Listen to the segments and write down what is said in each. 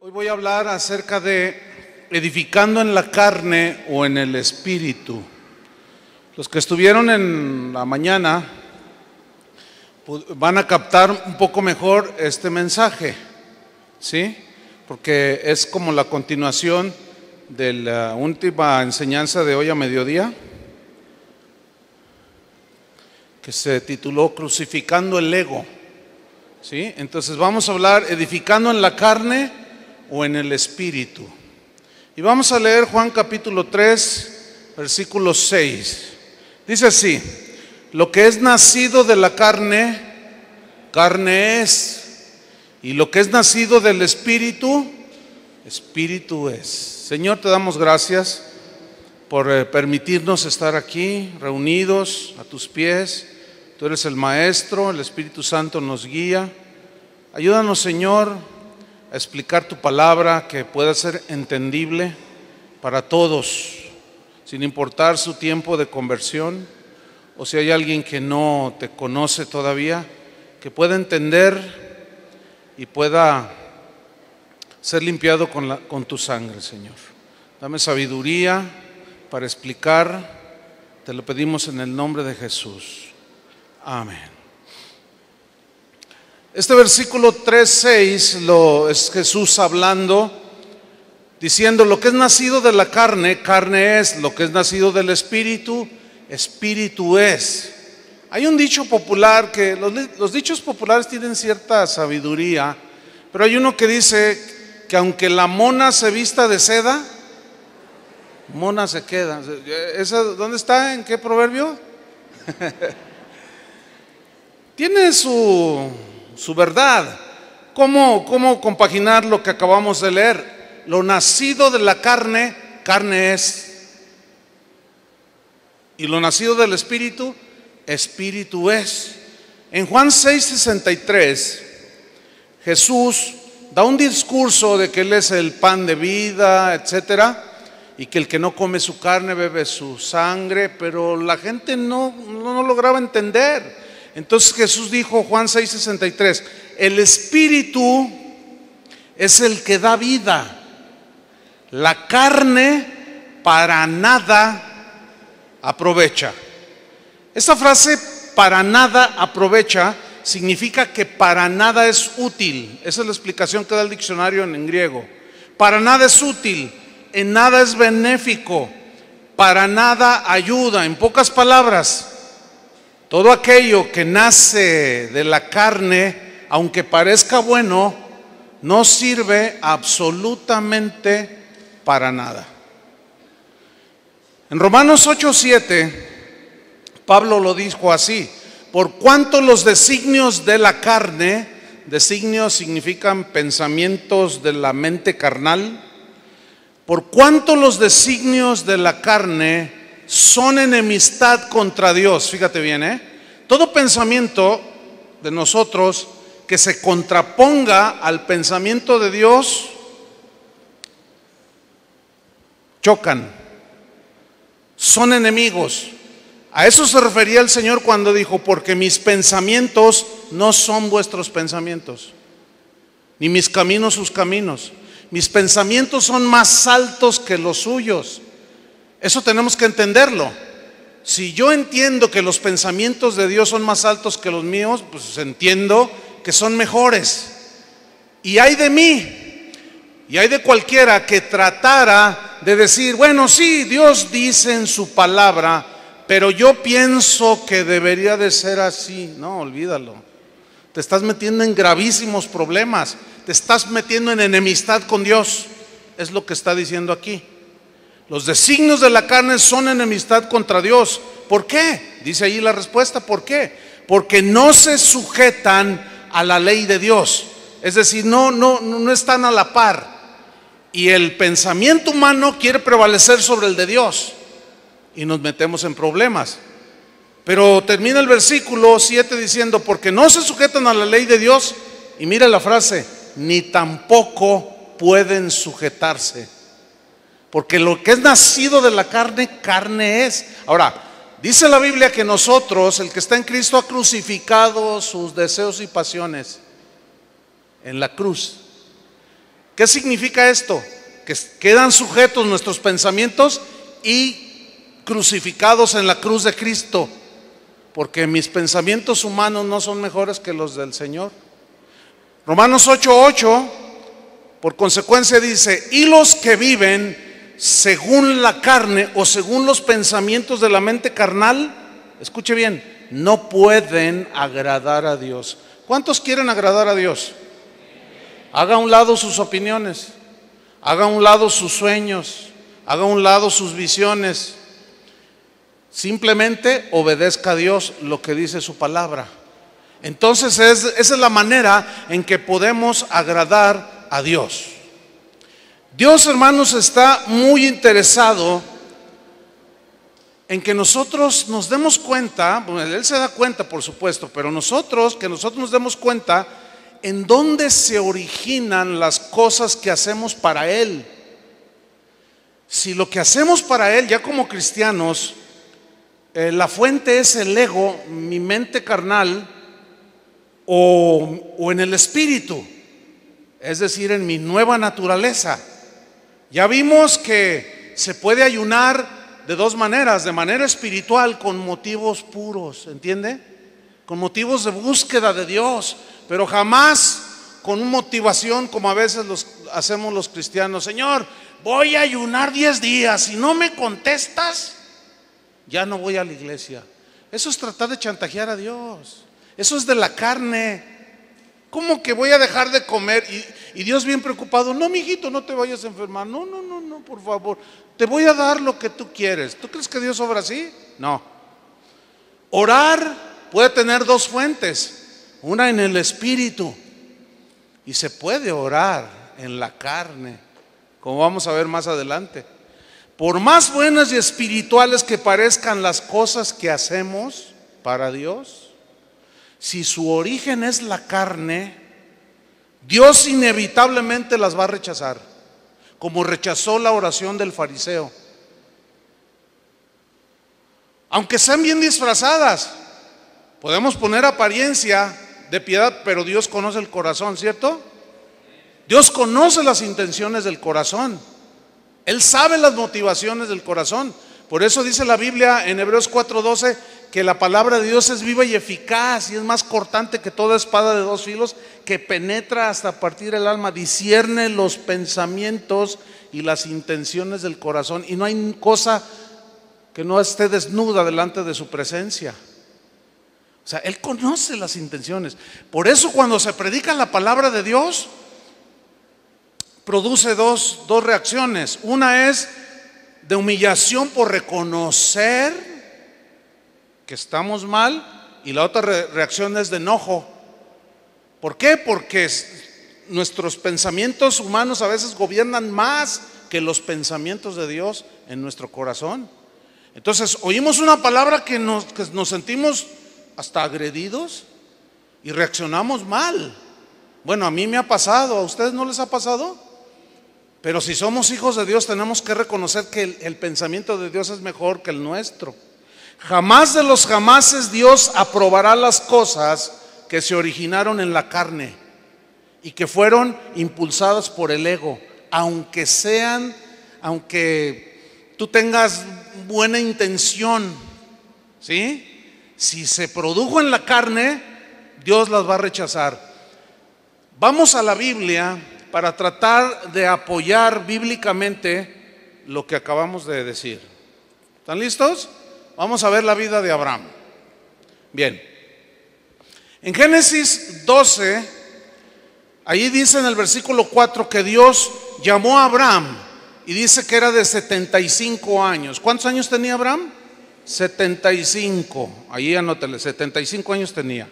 Hoy voy a hablar acerca de edificando en la carne o en el espíritu. Los que estuvieron en la mañana van a captar un poco mejor este mensaje, ¿sí? Porque es como la continuación de la última enseñanza de hoy a mediodía, que se tituló Crucificando el Ego, ¿sí? Entonces vamos a hablar edificando en la carne o en el espíritu. Y vamos a leer Juan capítulo 3, versículo 6. Dice así: lo que es nacido de la carne, carne es, y lo que es nacido del espíritu, espíritu es. Señor, te damos gracias por permitirnos estar aquí reunidos a tus pies. Tú eres el maestro, el Espíritu Santo nos guía. Ayúdanos, Señor, a explicar tu palabra, que pueda ser entendible para todos, sin importar su tiempo de conversión, o si hay alguien que no te conoce todavía, que pueda entender y pueda ser limpiado con tu sangre, Señor. Dame sabiduría para explicar, te lo pedimos en el nombre de Jesús. Amén. Este versículo 3:6 es Jesús hablando, diciendo: lo que es nacido de la carne, carne es; lo que es nacido del espíritu, espíritu es. Hay un dicho popular que los dichos populares tienen cierta sabiduría, pero hay uno que dice que aunque la mona se vista de seda, mona se queda. ¿Dónde está? ¿En qué proverbio? Tiene su verdad. ¿Cómo compaginar lo que acabamos de leer? Lo nacido de la carne, carne es, y lo nacido del espíritu, espíritu es. En Juan 6:63 Jesús da un discurso de que Él es el pan de vida, etcétera, y que el que no come su carne bebe su sangre, pero la gente no lograba entender. Entonces Jesús dijo, Juan 6:63, el espíritu es el que da vida, la carne para nada aprovecha. Esta frase, para nada aprovecha, significa que para nada es útil. Esa es la explicación que da el diccionario en griego. Para nada es útil, en nada es benéfico, para nada ayuda. En pocas palabras, todo aquello que nace de la carne, aunque parezca bueno, no sirve absolutamente para nada. En Romanos 8:7, Pablo lo dijo así: por cuanto los designios de la carne, designios significan pensamientos de la mente carnal, por cuanto los designios de la carne son enemistad contra Dios. Fíjate bien, todo pensamiento de nosotros que se contraponga al pensamiento de Dios, chocan, son enemigos. A eso se refería el Señor cuando dijo: porque mis pensamientos no son vuestros pensamientos, ni mis caminos sus caminos. Mis pensamientos son más altos que los suyos. Eso tenemos que entenderlo. Si yo entiendo que los pensamientos de Dios son más altos que los míos, pues entiendo que son mejores. Y hay de mí, y hay de cualquiera que tratara de decir: bueno, sí, Dios dice en su palabra, pero yo pienso que debería de ser así. No, olvídalo. Te estás metiendo en gravísimos problemas. Te estás metiendo en enemistad con Dios. Es lo que está diciendo aquí. Los designios de la carne son enemistad contra Dios. ¿Por qué? Dice ahí la respuesta. ¿Por qué? Porque no se sujetan a la ley de Dios. Es decir, no están a la par. Y el pensamiento humano quiere prevalecer sobre el de Dios, y nos metemos en problemas. Pero termina el versículo 7 diciendo: porque no se sujetan a la ley de Dios, y mira la frase, ni tampoco pueden sujetarse. Porque lo que es nacido de la carne, carne es. Ahora, dice la Biblia que nosotros, el que está en Cristo, ha crucificado sus deseos y pasiones en la cruz. ¿Qué significa esto? Que quedan sujetos nuestros pensamientos y crucificados en la cruz de Cristo, porque mis pensamientos humanos no son mejores que los del Señor. Romanos 8:8, por consecuencia dice: y los que viven según la carne o según los pensamientos de la mente carnal, escuche bien, no pueden agradar a Dios. ¿Cuántos quieren agradar a Dios? Haga a un lado sus opiniones, haga a un lado sus sueños, haga a un lado sus visiones. Simplemente obedezca a Dios lo que dice su palabra. Entonces esa es la manera en que podemos agradar a Dios. Dios, hermanos, está muy interesado en que nosotros nos demos cuenta. Bueno, Él se da cuenta, por supuesto, pero que nosotros nos demos cuenta en dónde se originan las cosas que hacemos para Él. Si lo que hacemos para Él, ya como cristianos, la fuente es el ego, mi mente carnal, o en el espíritu, es decir, en mi nueva naturaleza. Ya vimos que se puede ayunar de dos maneras: de manera espiritual, con motivos puros, ¿entiende? Con motivos de búsqueda de Dios, pero jamás con una motivación como a veces hacemos los cristianos. Señor, voy a ayunar 10 días, si no me contestas, ya no voy a la iglesia. Eso es tratar de chantajear a Dios. Eso es de la carne. ¿Cómo que voy a dejar de comer? Y Dios bien preocupado: no, mijito, no te vayas a enfermar. No, por favor, te voy a dar lo que tú quieres. ¿Tú crees que Dios obra así? No. Orar puede tener dos fuentes: una en el espíritu, y se puede orar en la carne, como vamos a ver más adelante. Por más buenas y espirituales que parezcan las cosas que hacemos para Dios, si su origen es la carne, Dios inevitablemente las va a rechazar, como rechazó la oración del fariseo. Aunque sean bien disfrazadas, podemos poner apariencia de piedad, pero Dios conoce el corazón, ¿cierto? Dios conoce las intenciones del corazón. Él sabe las motivaciones del corazón. Por eso dice la Biblia en Hebreos 4:12 que la palabra de Dios es viva y eficaz y es más cortante que toda espada de dos filos, que penetra hasta partir el alma, discierne los pensamientos y las intenciones del corazón, y no hay cosa que no esté desnuda delante de su presencia. O sea, Él conoce las intenciones. Por eso cuando se predica la palabra de Dios, produce dos reacciones. Una es de humillación por reconocer que estamos mal, y la otra reacción es de enojo. ¿Por qué? Porque nuestros pensamientos humanos a veces gobiernan más que los pensamientos de Dios en nuestro corazón. Entonces oímos una palabra que nos sentimos hasta agredidos y reaccionamos mal. Bueno, a mí me ha pasado, ¿a ustedes no les ha pasado? Pero si somos hijos de Dios, tenemos que reconocer que el pensamiento de Dios es mejor que el nuestro. Jamás de los jamases Dios aprobará las cosas que se originaron en la carne y que fueron impulsadas por el ego, aunque tú tengas buena intención, ¿sí? Si se produjo en la carne, Dios las va a rechazar. Vamos a la Biblia para tratar de apoyar bíblicamente lo que acabamos de decir. ¿Están listos? Vamos a ver la vida de Abraham. Bien. En Génesis 12, allí dice en el versículo 4 que Dios llamó a Abraham y dice que era de 75 años. ¿Cuántos años tenía Abraham? 75. Allí anótele, 75 años tenía.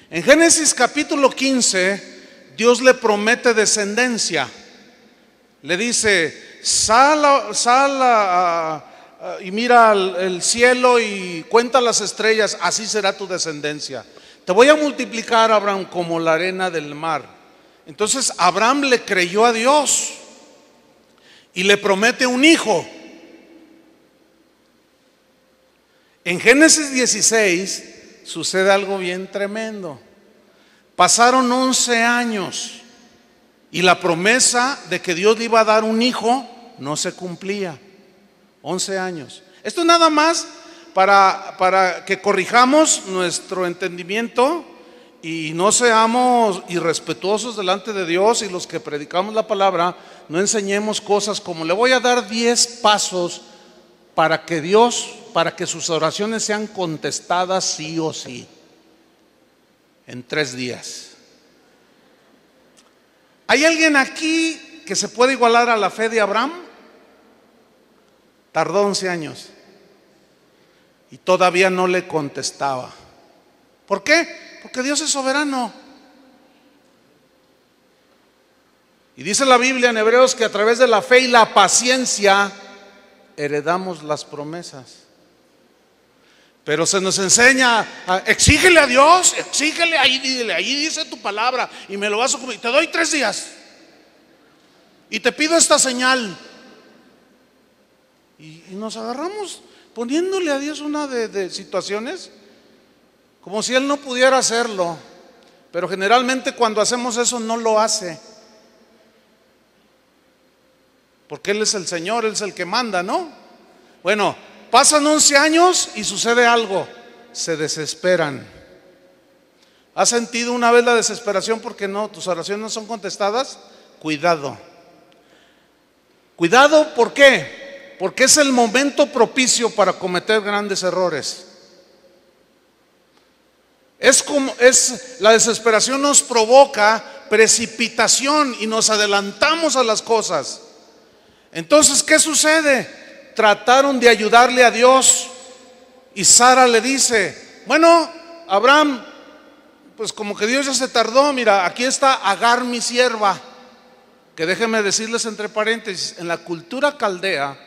En Génesis capítulo 15, Dios le promete descendencia. Le dice: sal y mira el cielo y cuenta las estrellas, así será tu descendencia. Te voy a multiplicar, Abraham, como la arena del mar. Entonces Abraham le creyó a Dios y le promete un hijo. En Génesis 16 sucede algo bien tremendo. Pasaron 11 años Y la promesa de que Dios le iba a dar un hijo no se cumplía. 11 años. Esto es nada más para que corrijamos nuestro entendimiento y no seamos irrespetuosos delante de Dios, y los que predicamos la palabra no enseñemos cosas como le voy a dar 10 pasos para que sus oraciones sean contestadas sí o sí en 3 días. ¿Hay alguien aquí que se puede igualar a la fe de Abraham? Tardó 11 años y todavía no le contestaba. ¿Por qué? Porque Dios es soberano. Y dice la Biblia en Hebreos que a través de la fe y la paciencia heredamos las promesas. Pero se nos enseña, exígele a Dios, exígele, ahí dice tu palabra y me lo vas a cumplir. Te doy 3 días y te pido esta señal. Y nos agarramos poniéndole a Dios una de situaciones como si Él no pudiera hacerlo. Pero generalmente cuando hacemos eso no lo hace, porque Él es el Señor, Él es el que manda, ¿no? Bueno, pasan 11 años y sucede algo, se desesperan. ¿Has sentido una vez la desesperación porque tus oraciones no son contestadas? Cuidado. Cuidado, ¿por qué? Porque es el momento propicio para cometer grandes errores. La desesperación nos provoca precipitación y nos adelantamos a las cosas. Entonces, ¿qué sucede? Trataron de ayudarle a Dios y Sara le dice, bueno, Abraham, pues como que Dios ya se tardó, mira, aquí está Agar mi sierva, que déjenme decirles entre paréntesis, en la cultura caldea,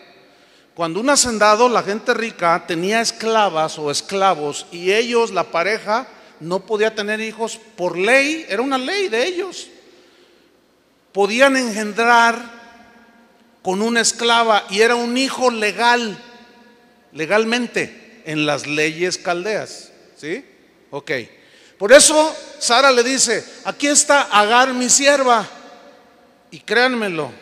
cuando un hacendado, la gente rica, tenía esclavas o esclavos y ellos, la pareja, no podía tener hijos por ley, era una ley de ellos. Podían engendrar con una esclava y era un hijo legalmente en las leyes caldeas, ¿sí? Ok. Por eso Sara le dice, aquí está Agar mi sierva. Y créanmelo,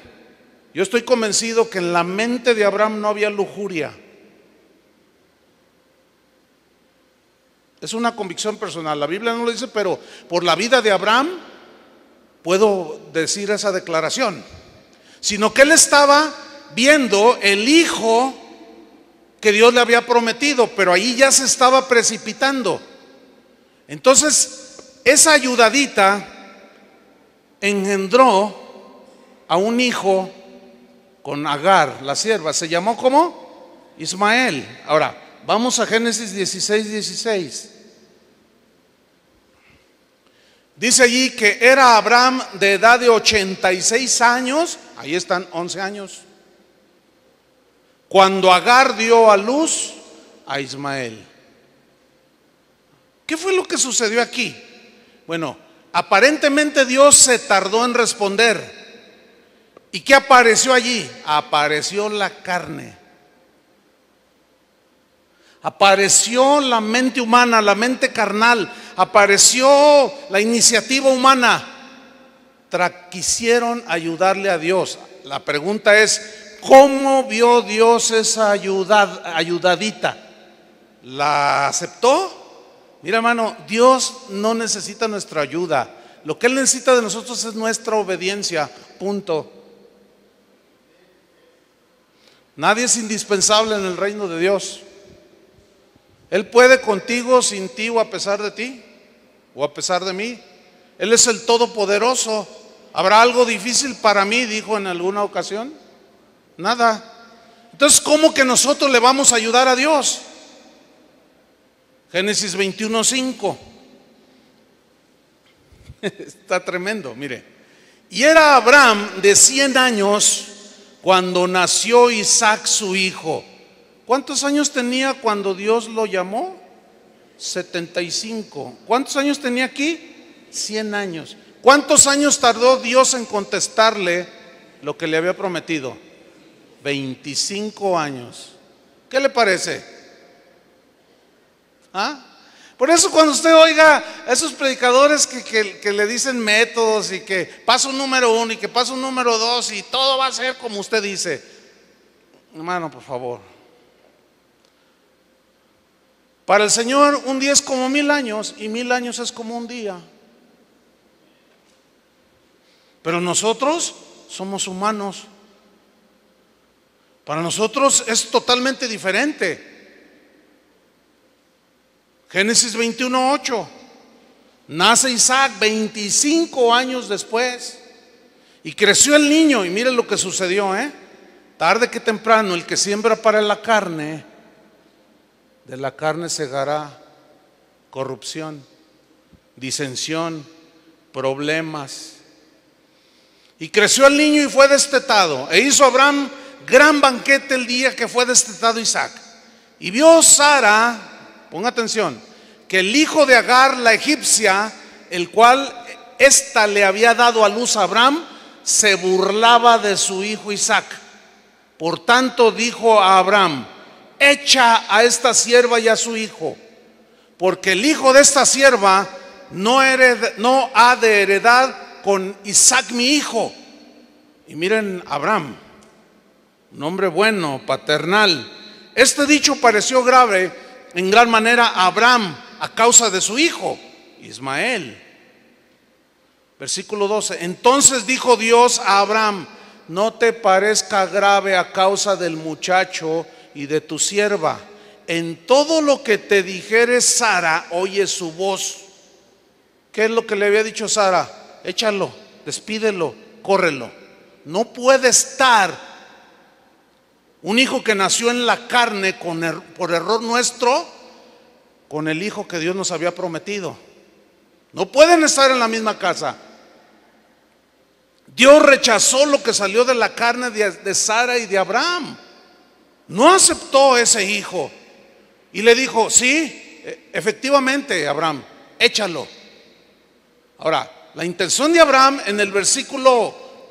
yo estoy convencido que en la mente de Abraham no había lujuria. Es una convicción personal, la Biblia no lo dice, pero por la vida de Abraham puedo decir esa declaración. Sino que él estaba viendo el hijo que Dios le había prometido, pero ahí ya se estaba precipitando. Entonces, esa ayudadita engendró a un hijo con Agar, la sierva. ¿Se llamó cómo? Ismael. Ahora, vamos a Génesis 16:16. Dice allí que era Abraham de edad de 86 años, ahí están 11 años, cuando Agar dio a luz a Ismael. ¿Qué fue lo que sucedió aquí? Bueno, aparentemente Dios se tardó en responder. ¿Y qué apareció allí? Apareció la carne. Apareció la mente humana, la mente carnal. Apareció la iniciativa humana. Quisieron ayudarle a Dios. La pregunta es, ¿cómo vio Dios esa ayudadita? ¿La aceptó? Mira, hermano, Dios no necesita nuestra ayuda. Lo que Él necesita de nosotros es nuestra obediencia. Punto. Nadie es indispensable en el reino de Dios. Él puede contigo, sin ti o a pesar de ti o a pesar de mí. Él es el Todopoderoso. ¿Habrá algo difícil para mí? Dijo en alguna ocasión. Nada. Entonces, ¿cómo que nosotros le vamos a ayudar a Dios? Génesis 21:5. Está tremendo, mire. Y era Abraham de 100 años cuando nació Isaac su hijo. ¿Cuántos años tenía cuando Dios lo llamó? 75. ¿Cuántos años tenía aquí? 100 años. ¿Cuántos años tardó Dios en contestarle lo que le había prometido? 25 años. ¿Qué le parece? ¿Ah? Por eso cuando usted oiga a esos predicadores que le dicen métodos y que paso número 1 y que paso número 2 y todo va a ser como usted dice, hermano, por favor. Para el Señor un día es como 1000 años y 1000 años es como un día. Pero nosotros somos humanos. Para nosotros es totalmente diferente. Génesis 21:8. Nace Isaac 25 años después. Y creció el niño. Y miren lo que sucedió, tarde que temprano, el que siembra para la carne, de la carne segará corrupción, disensión, problemas. Y creció el niño y fue destetado. E hizo Abraham gran banquete el día que fue destetado Isaac. Y vio Sara, ponga atención, que el hijo de Agar, la egipcia, el cual ésta le había dado a luz a Abraham, se burlaba de su hijo Isaac. Por tanto dijo a Abraham: echa a esta sierva y a su hijo, porque el hijo de esta sierva no ha de heredar con Isaac mi hijo. Y miren Abraham, un hombre bueno, paternal. Este dicho pareció grave en gran manera a Abraham a causa de su hijo Ismael. Versículo 12. Entonces dijo Dios a Abraham: no te parezca grave a causa del muchacho y de tu sierva. En todo lo que te dijere Sara, oye su voz. ¿Qué es lo que le había dicho Sara? Échalo, despídelo, córrelo. No puede estar un hijo que nació en la carne por error nuestro con el hijo que Dios nos había prometido. No pueden estar en la misma casa. Dios rechazó lo que salió de la carne de Sara y de Abraham. No aceptó ese hijo y le dijo: sí, efectivamente, Abraham, échalo. Ahora, la intención de Abraham en el versículo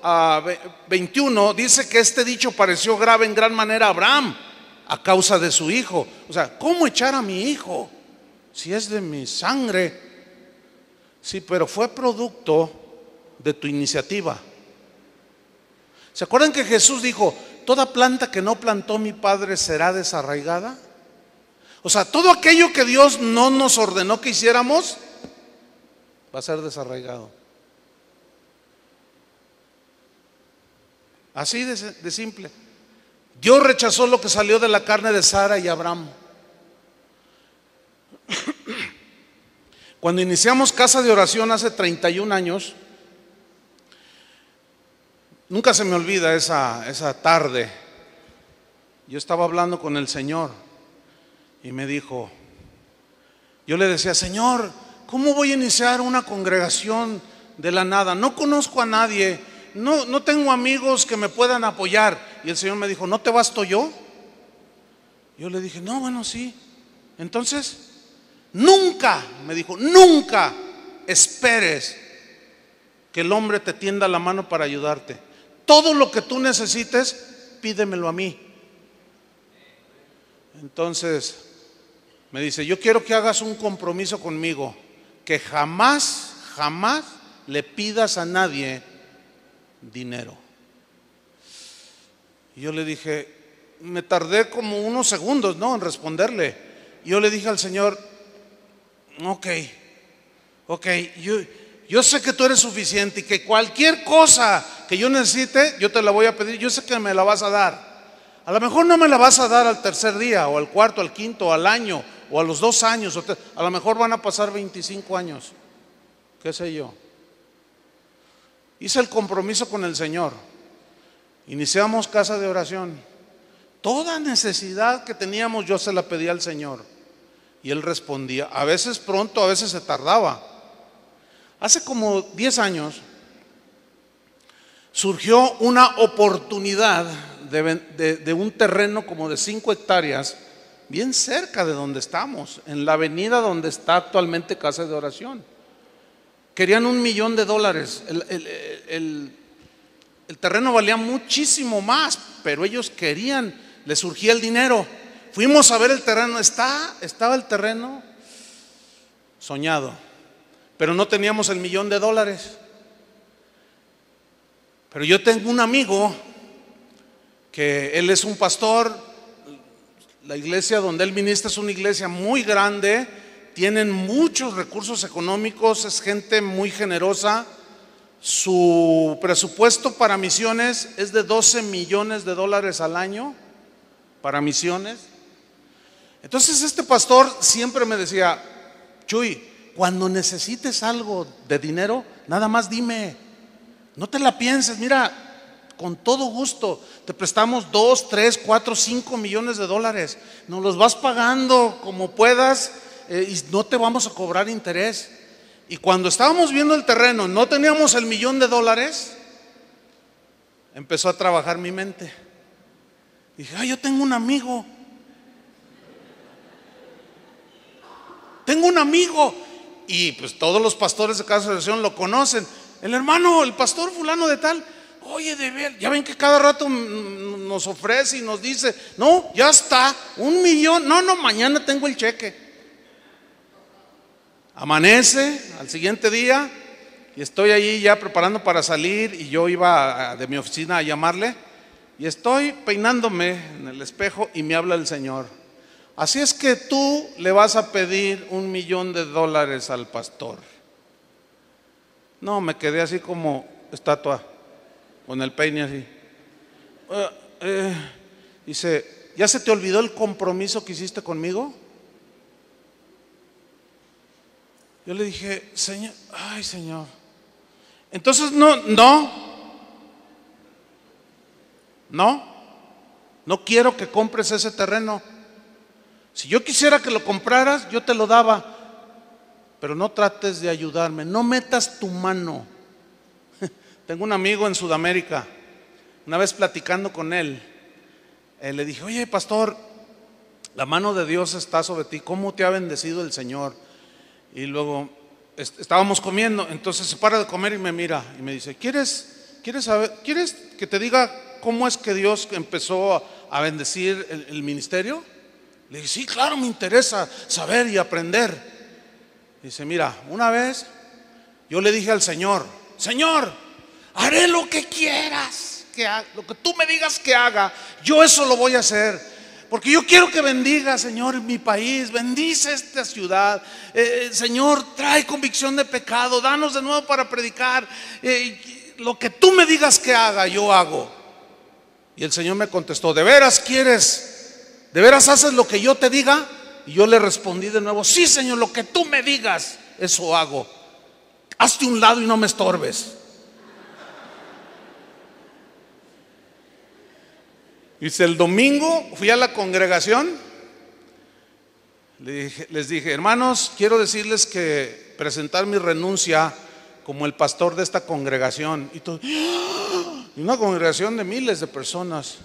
21 dice que este dicho pareció grave en gran manera a Abraham a causa de su hijo. O sea, ¿cómo echar a mi hijo si es de mi sangre? Sí, pero fue producto de tu iniciativa. ¿Se acuerdan que Jesús dijo: toda planta que no plantó mi Padre será desarraigada? O sea, todo aquello que Dios no nos ordenó que hiciéramos va a ser desarraigado. Así de simple. Dios rechazó lo que salió de la carne de Sara y Abraham. Cuando iniciamos Casa de Oración hace 31 años, nunca se me olvida esa tarde. Yo estaba hablando con el Señor y me dijo, yo le decía: Señor, ¿cómo voy a iniciar una congregación de la nada? No conozco a nadie, no tengo amigos que me puedan apoyar. Y el Señor me dijo: ¿no te basto yo? Yo le dije: no, bueno, sí. Entonces, nunca, me dijo, nunca esperes que el hombre te tienda la mano para ayudarte. Todo lo que tú necesites, pídemelo a mí. Entonces me dice: yo quiero que hagas un compromiso conmigo, que jamás le pidas a nadie dinero. Y yo le dije, me tardé como unos segundos, en responderle. Y yo le dije al Señor: ok, yo sé que tú eres suficiente y que cualquier cosa que yo necesite, yo te la voy a pedir. Yo sé que me la vas a dar. A lo mejor no me la vas a dar al tercer día, o al cuarto, al quinto, al año, o a los 2 años, a lo mejor van a pasar 25 años, qué sé yo. Hice el compromiso con el Señor. Iniciamos Casa de Oración. Toda necesidad que teníamos yo se la pedía al Señor y Él respondía. A veces pronto, a veces se tardaba. Hace como 10 años surgió una oportunidad de un terreno como de 5 hectáreas, bien cerca de donde estamos, en la avenida donde está actualmente Casa de Oración. Querían $1 millón. El terreno valía muchísimo más, pero ellos querían, les surgía el dinero. Fuimos a ver el terreno, estaba el terreno soñado, pero no teníamos el $1,000,000. Pero yo tengo un amigo que él es un pastor. La iglesia donde él ministra es una iglesia muy grande, tienen muchos recursos económicos, es gente muy generosa. Su presupuesto para misiones es de $12 millones al año para misiones. Entonces este pastor siempre me decía: Chuy, cuando necesites algo de dinero, nada más dime, no te la pienses, mira, con todo gusto te prestamos 2, 3, 4, 5 millones de dólares, nos los vas pagando como puedas, y no te vamos a cobrar interés. Y cuando estábamos viendo el terreno, no teníamos el $1,000,000, empezó a trabajar mi mente. Dije: ay, yo tengo un amigo. Tengo un amigo. Y pues todos los pastores de Casa de Oración lo conocen. El hermano, el pastor fulano de tal. Oye, de ver, ya ven que cada rato nos ofrece y nos dice: no, ya está, 1,000,000. No, mañana tengo el cheque. Amanece al siguiente día y estoy allí ya preparando para salir, y yo iba de mi oficina a llamarle, y estoy peinándome en el espejo y me habla el Señor: así es que tú le vas a pedir $1,000,000 al pastor. No, me quedé así como estatua, con el peine así. Dice: ¿ya se te olvidó el compromiso que hiciste conmigo? Yo le dije: Señor, ay Señor, entonces no quiero que compres ese terreno. Si yo quisiera que lo compraras, yo te lo daba, pero no trates de ayudarme, no metas tu mano. Tengo un amigo en Sudamérica. Una vez platicando con él, le dije: oye pastor, la mano de Dios está sobre ti, ¿cómo te ha bendecido el Señor? Y luego estábamos comiendo, entonces se para de comer y me mira y me dice: ¿Quieres que te diga cómo es que Dios empezó a bendecir el ministerio? Le dije: sí, claro, me interesa saber y aprender. Dice: mira, una vez yo le dije al Señor: Señor, haré lo que quieras que haga, lo que tú me digas que haga, yo eso lo voy a hacer. Porque yo quiero que bendiga, Señor, mi país, bendice esta ciudad. Señor, trae convicción de pecado, danos de nuevo para predicar. Lo que tú me digas que haga, yo hago. Y el Señor me contestó: ¿de veras quieres? ¿De veras haces lo que yo te diga? Y yo le respondí de nuevo: sí, Señor, lo que tú me digas, eso hago. Hazte un lado y no me estorbes. Dice: el domingo fui a la congregación, les dije: hermanos, quiero decirles que presentar mi renuncia como el pastor de esta congregación. Y todo, y una congregación de miles de personas.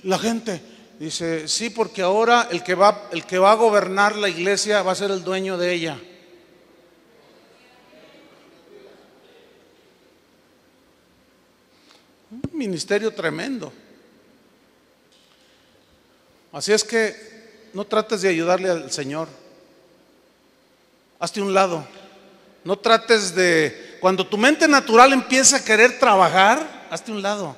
La gente dice: sí, porque ahora el que va a gobernar la iglesia va a ser el dueño de ella. Un ministerio tremendo. Así es que no trates de ayudarle al Señor. Hazte un lado. No trates de, cuando tu mente natural empieza a querer trabajar, hazte un lado.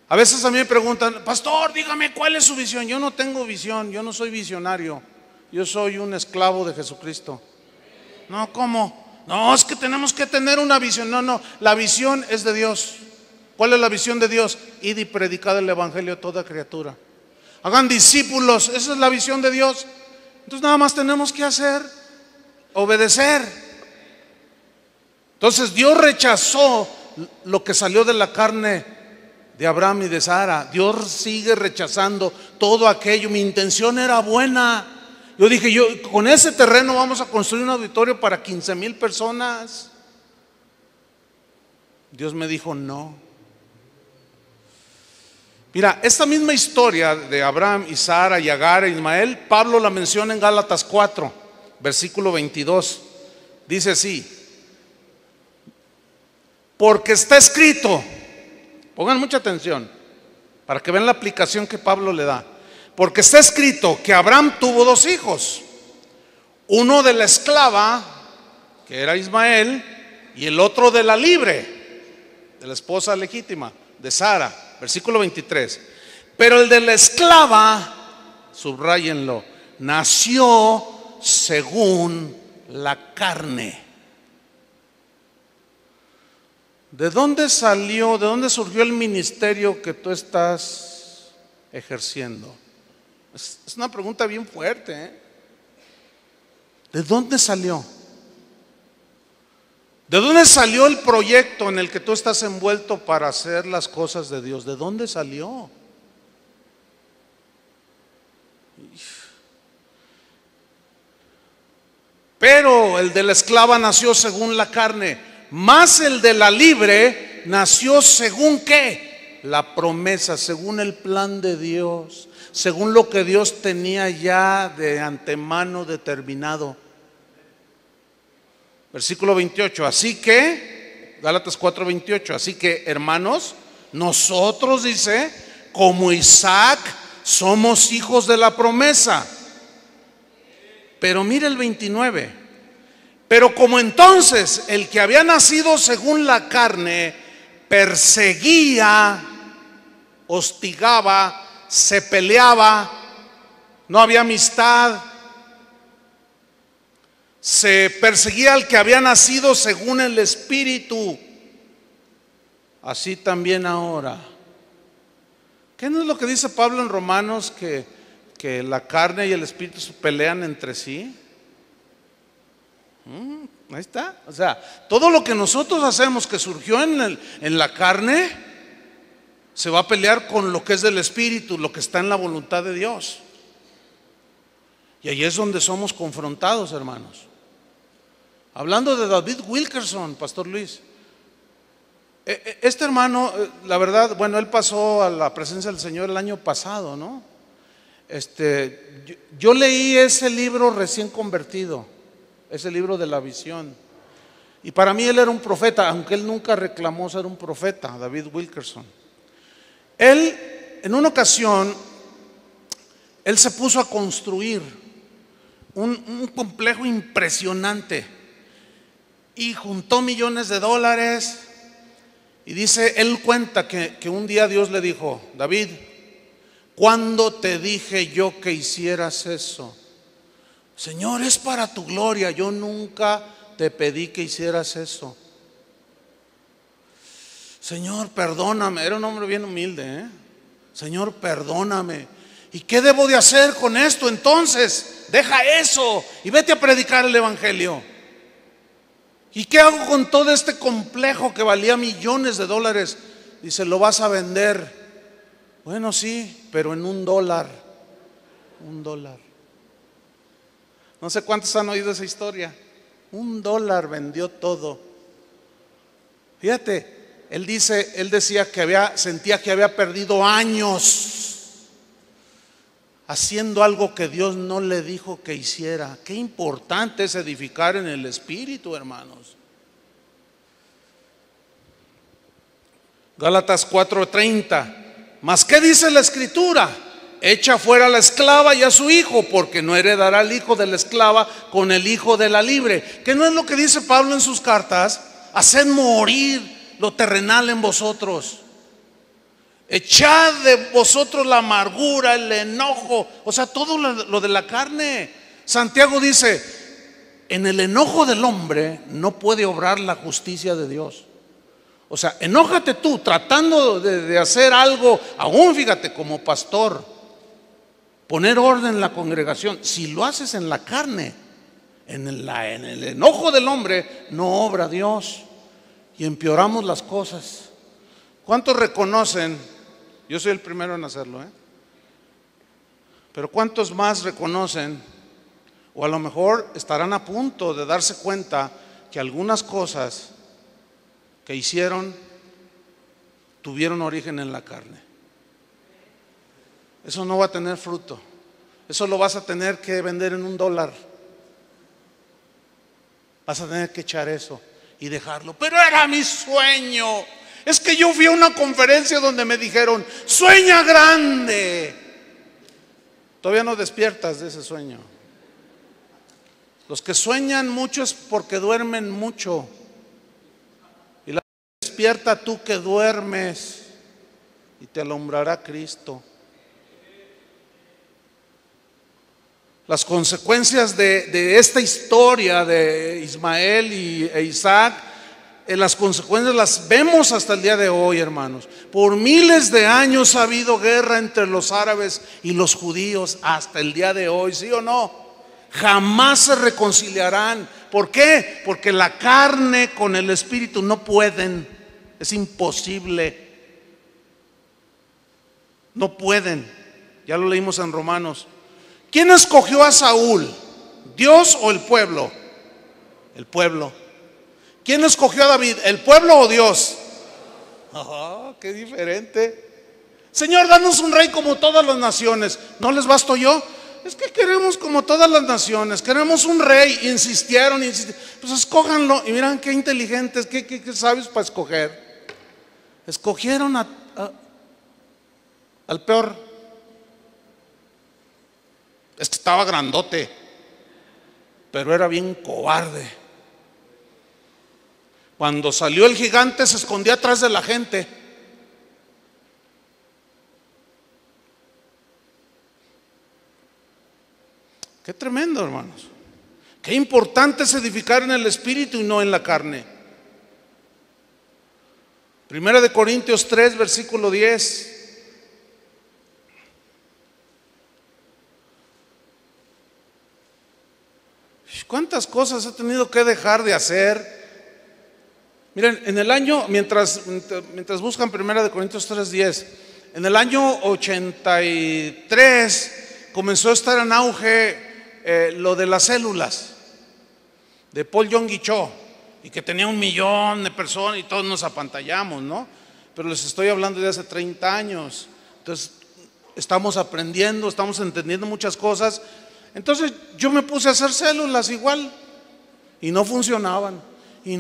A veces a mí me preguntan: pastor, dígame cuál es su visión. Yo no tengo visión, yo no soy visionario. Yo soy un esclavo de Jesucristo. No, ¿cómo? No, es que tenemos que tener una visión. No, la visión es de Dios. ¿Cuál es la visión de Dios? Id y predicad el evangelio a toda criatura. Hagan discípulos, esa es la visión de Dios. Entonces nada más tenemos que hacer, obedecer. Entonces Dios rechazó lo que salió de la carne de Abraham y de Sara. Dios sigue rechazando todo aquello. Mi intención era buena. Yo dije: con ese terreno vamos a construir un auditorio para 15,000 personas. Dios me dijo: no. Mira, esta misma historia de Abraham y Sara y Agar e Ismael, Pablo la menciona en Gálatas 4, versículo 22. Dice así: porque está escrito, pongan mucha atención para que vean la aplicación que Pablo le da. Porque está escrito que Abraham tuvo 2 hijos, Uno de la esclava, que era Ismael, y el otro de la libre, de la esposa legítima, de Sara. Versículo 23. Pero el de la esclava, subrayenlo, nació según la carne. ¿De dónde salió, de dónde surgió el ministerio que tú estás ejerciendo? Es una pregunta bien fuerte, ¿eh? ¿De dónde salió? ¿De dónde salió el proyecto en el que tú estás envuelto para hacer las cosas de Dios? ¿De dónde salió? Pero el de la esclava nació según la carne, más el de la libre nació según ¿qué? La promesa, según el plan de Dios, según lo que Dios tenía ya de antemano determinado. Versículo 28, así que, Gálatas 4:28, así que hermanos, nosotros, dice, como Isaac, somos hijos de la promesa. Pero mire el 29, pero como entonces el que había nacido según la carne perseguía, hostigaba, se peleaba, no había amistad, se perseguía al que había nacido según el Espíritu, así también ahora. ¿Qué no es lo que dice Pablo en Romanos, que la carne y el Espíritu se pelean entre sí? Ahí está. O sea, todo lo que nosotros hacemos que surgió en la carne se va a pelear con lo que es del Espíritu, lo que está en la voluntad de Dios. Y ahí es donde somos confrontados, hermanos. Hablando de David Wilkerson, Pastor Luis, este hermano, la verdad, bueno, él pasó a la presencia del Señor el año pasado, ¿no? Yo leí ese libro recién convertido, ese libro de la visión, y para mí él era un profeta, aunque él nunca reclamó ser un profeta, David Wilkerson. Él, en una ocasión, él se puso a construir un complejo impresionante y juntó millones de dólares. Y dice, él cuenta que un día Dios le dijo: David, ¿cuándo te dije yo que hicieras eso? Señor, es para tu gloria, yo nunca te pedí que hicieras eso. Señor, perdóname. Era un hombre bien humilde, ¿eh? Señor, perdóname. ¿Y qué debo de hacer con esto entonces? Deja eso y vete a predicar el evangelio. ¿Y qué hago con todo este complejo que valía millones de dólares? Dice, lo vas a vender. Bueno, sí, pero en $1. $1. No sé cuántos han oído esa historia. $1 vendió todo. Fíjate, él decía que sentía que había perdido años haciendo algo que Dios no le dijo que hiciera. Qué importante es edificar en el Espíritu, hermanos. Gálatas 4:30. ¿Mas qué dice la Escritura? Echa fuera a la esclava y a su hijo, porque no heredará el hijo de la esclava con el hijo de la libre. ¿Qué no es lo que dice Pablo en sus cartas? Haced morir lo terrenal en vosotros. Echad de vosotros la amargura, el enojo, o sea, todo lo de la carne. Santiago dice, en el enojo del hombre no puede obrar la justicia de Dios. O sea, enójate tú tratando de hacer algo, aún fíjate, como pastor, poner orden en la congregación. Si lo haces en la carne, en el enojo del hombre, no obra Dios y empeoramos las cosas. ¿Cuántos reconocen? Yo soy el primero en hacerlo, pero ¿cuántos más reconocen, o a lo mejor estarán a punto de darse cuenta que algunas cosas que hicieron tuvieron origen en la carne? Eso no va a tener fruto. Eso lo vas a tener que vender en $1. Vas a tener que echar eso y dejarlo. Pero era mi sueño. Es que yo fui a una conferencia donde me dijeron, sueña grande. Todavía no despiertas de ese sueño. Los que sueñan mucho es porque duermen mucho. Y la despierta tú que duermes y te alumbrará Cristo. Las consecuencias de esta historia de Ismael e Isaac, las consecuencias las vemos hasta el día de hoy, hermanos. Por miles de años ha habido guerra entre los árabes y los judíos hasta el día de hoy, ¿sí o no? Jamás se reconciliarán. ¿Por qué? Porque la carne con el espíritu no pueden. Es imposible. No pueden. Ya lo leímos en Romanos. ¿Quién escogió a Saúl? ¿Dios o el pueblo? El pueblo. ¿Quién escogió a David? ¿El pueblo o Dios? Oh, qué diferente. Señor, danos un rey como todas las naciones. ¿No les basto yo? Es que queremos como todas las naciones. Queremos un rey. Insistieron. Pues escójanlo. Y miran qué inteligentes, qué sabios para escoger. Escogieron al peor. Es que estaba grandote, pero era bien cobarde. Cuando salió el gigante se escondía atrás de la gente. Qué tremendo, hermanos. Qué importante es edificar en el espíritu y no en la carne. Primera de Corintios 3, versículo 10. ¿Cuántas cosas he tenido que dejar de hacer? Miren, en el año, mientras buscan Primera de Corintios 3:10, en el año 83 comenzó a estar en auge lo de las células de Paul Yonggi Cho, y que tenía 1,000,000 de personas y todos nos apantallamos, ¿no? Pero les estoy hablando de hace 30 años. Entonces estamos aprendiendo, estamos entendiendo muchas cosas. Entonces yo me puse a hacer células igual y no funcionaban. Y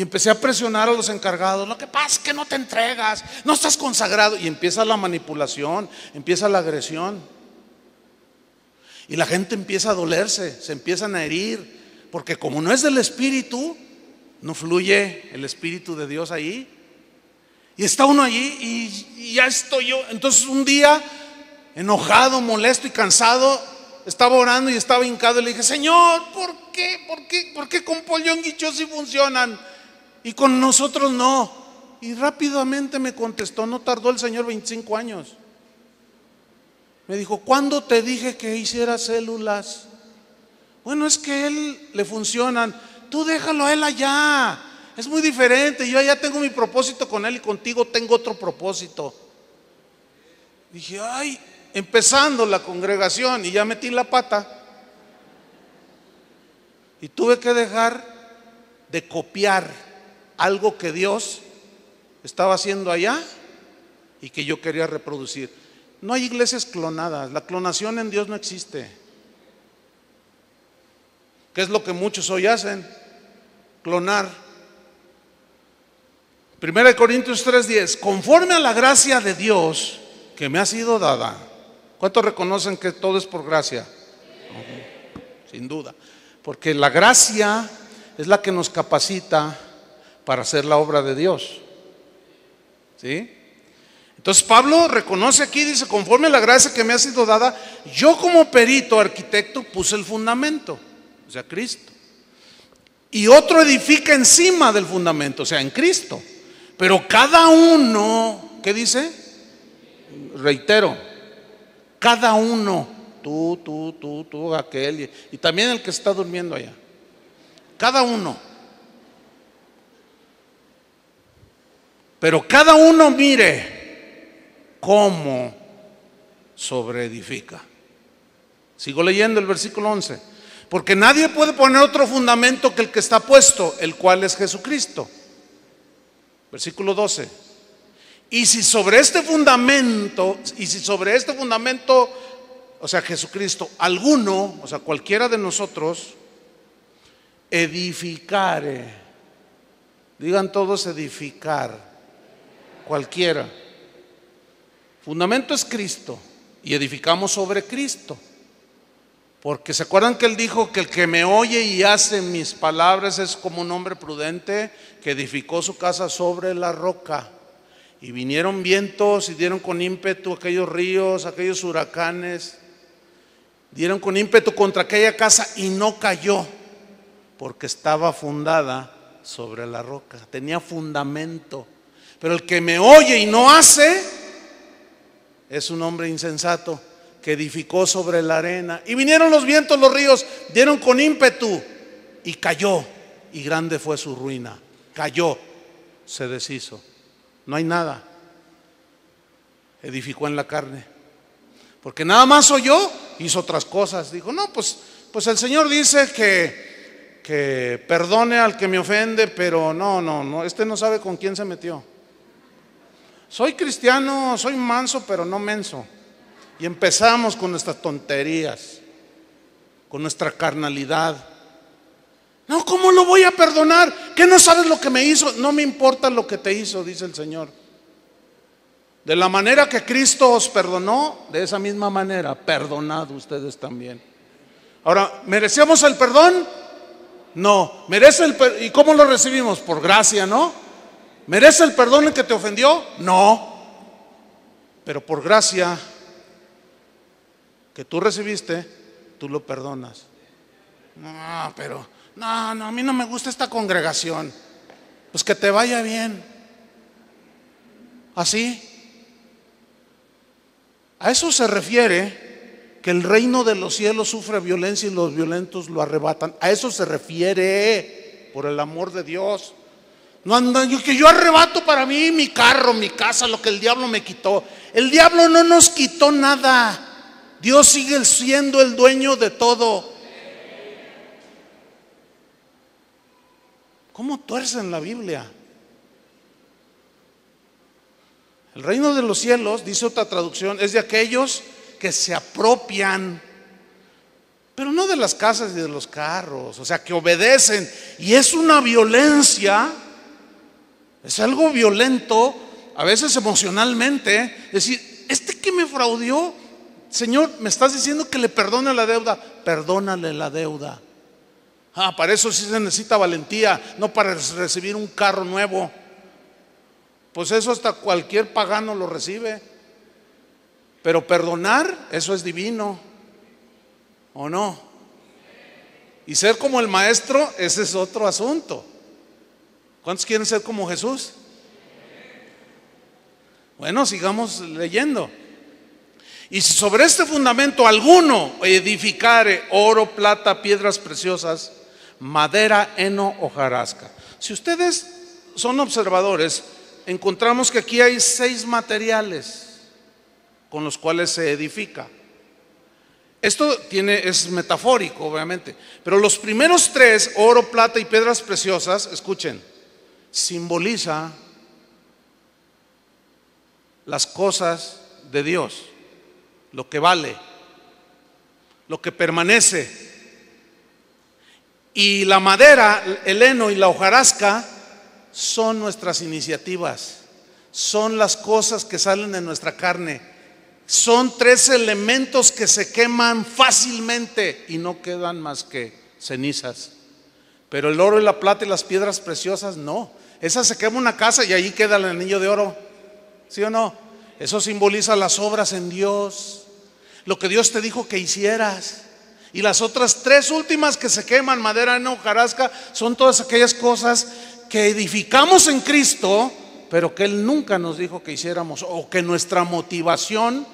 empecé a presionar a los encargados. Lo que pasa es que no te entregas, no estás consagrado. Y empieza la manipulación, empieza la agresión. Y la gente empieza a dolerse, se empiezan a herir. Porque como no es del Espíritu, no fluye el Espíritu de Dios ahí. Y está uno allí y ya estoy yo. Entonces un día, enojado, molesto y cansado, estaba orando y estaba hincado y le dije: Señor, ¿por qué con Paul Yonggi Cho sí funcionan y con nosotros no? Y rápidamente me contestó, no tardó el Señor 25 años. Me dijo: ¿cuándo te dije que hiciera células? Bueno, es que a él le funcionan. Tú déjalo a él allá, es muy diferente. Yo ya tengo mi propósito con él y contigo tengo otro propósito. Dije: ay, empezando la congregación, y ya metí la pata. Y tuve que dejar de copiar algo que Dios estaba haciendo allá y que yo quería reproducir. No hay iglesias clonadas. La clonación en Dios no existe. ¿Qué es lo que muchos hoy hacen? Clonar. Primera de Corintios 3:10. Conforme a la gracia de Dios que me ha sido dada. ¿Cuántos reconocen que todo es por gracia? Sin duda. Porque la gracia es la que nos capacita para hacer la obra de Dios. ¿Sí? Entonces Pablo reconoce aquí, dice: conforme a la gracia que me ha sido dada, yo como perito arquitecto puse el fundamento, o sea, Cristo. Y otro edifica encima del fundamento, o sea, en Cristo. Pero cada uno, ¿qué dice? Reitero, cada uno, tú, aquel, y también el que está durmiendo allá. Cada uno. Pero cada uno mire cómo sobreedifica. Sigo leyendo el versículo 11. Porque nadie puede poner otro fundamento que el que está puesto, el cual es Jesucristo. Versículo 12. Y si sobre este fundamento, o sea, Jesucristo, alguno, o sea, cualquiera de nosotros, edificare, digan todos edificar, cualquiera. Fundamento es Cristo y edificamos sobre Cristo. Porque se acuerdan que él dijo que el que me oye y hace mis palabras es como un hombre prudente que edificó su casa sobre la roca. Y vinieron vientos y dieron con ímpetu aquellos ríos, aquellos huracanes. Dieron con ímpetu contra aquella casa y no cayó, porque estaba fundada sobre la roca. Tenía fundamento. Pero el que me oye y no hace es un hombre insensato que edificó sobre la arena. Y vinieron los vientos, los ríos, dieron con ímpetu y cayó. Y grande fue su ruina. Cayó, se deshizo. No hay nada. Edificó en la carne. Porque nada más oyó, hizo otras cosas. Dijo, no, pues el Señor dice que perdone al que me ofende, pero no, este no sabe con quién se metió. Soy cristiano, soy manso, pero no menso. Y empezamos con nuestras tonterías, con nuestra carnalidad. No, ¿cómo lo voy a perdonar? ¿Qué no sabes lo que me hizo? No me importa lo que te hizo, dice el Señor. De la manera que Cristo os perdonó, de esa misma manera, perdonad ustedes también. Ahora, ¿merecemos el perdón? No. ¿Merece el perdón? ¿Y cómo lo recibimos? Por gracia, ¿no? ¿Merece el perdón el que te ofendió? No. Pero por gracia que tú recibiste, tú lo perdonas. No, pero no, a mí no me gusta esta congregación. Pues que te vaya bien. ¿Así? A eso se refiere que el reino de los cielos sufre violencia y los violentos lo arrebatan. A eso se refiere, por el amor de Dios. No anda, que yo arrebato para mí mi carro, mi casa, lo que el diablo me quitó. El diablo no nos quitó nada. Dios sigue siendo el dueño de todo. ¿Cómo tuercen la Biblia? El reino de los cielos, dice otra traducción, es de aquellos que se apropian, pero no de las casas y de los carros, o sea, que obedecen. Y es una violencia, es algo violento, a veces emocionalmente, decir, este que me fraudió, Señor, me estás diciendo que le perdone la deuda, perdónale la deuda. Para eso sí se necesita valentía, no para recibir un carro nuevo. Pues eso hasta cualquier pagano lo recibe. Pero perdonar, eso es divino, ¿o no? Y ser como el maestro, ese es otro asunto. ¿Cuántos quieren ser como Jesús? Bueno, sigamos leyendo. Y si sobre este fundamento alguno edificare oro, plata, piedras preciosas, madera, heno, hojarasca. Si ustedes son observadores, encontramos que aquí hay 6 materiales con los cuales se edifica. Esto es metafórico, obviamente, pero los primeros 3, oro, plata y piedras preciosas, escuchen, simboliza las cosas de Dios, lo que vale, lo que permanece. Y la madera, el heno y la hojarasca son nuestras iniciativas, son las cosas que salen de nuestra carne. Son 3 elementos que se queman fácilmente y no quedan más que cenizas. Pero el oro y la plata y las piedras preciosas no. Esa se quema una casa y ahí queda el anillo de oro. ¿Sí o no? Eso simboliza las obras en Dios, lo que Dios te dijo que hicieras. Y las otras 3 últimas que se queman, madera, heno, hojarasca, son todas aquellas cosas que edificamos en Cristo, pero que Él nunca nos dijo que hiciéramos, o que nuestra motivación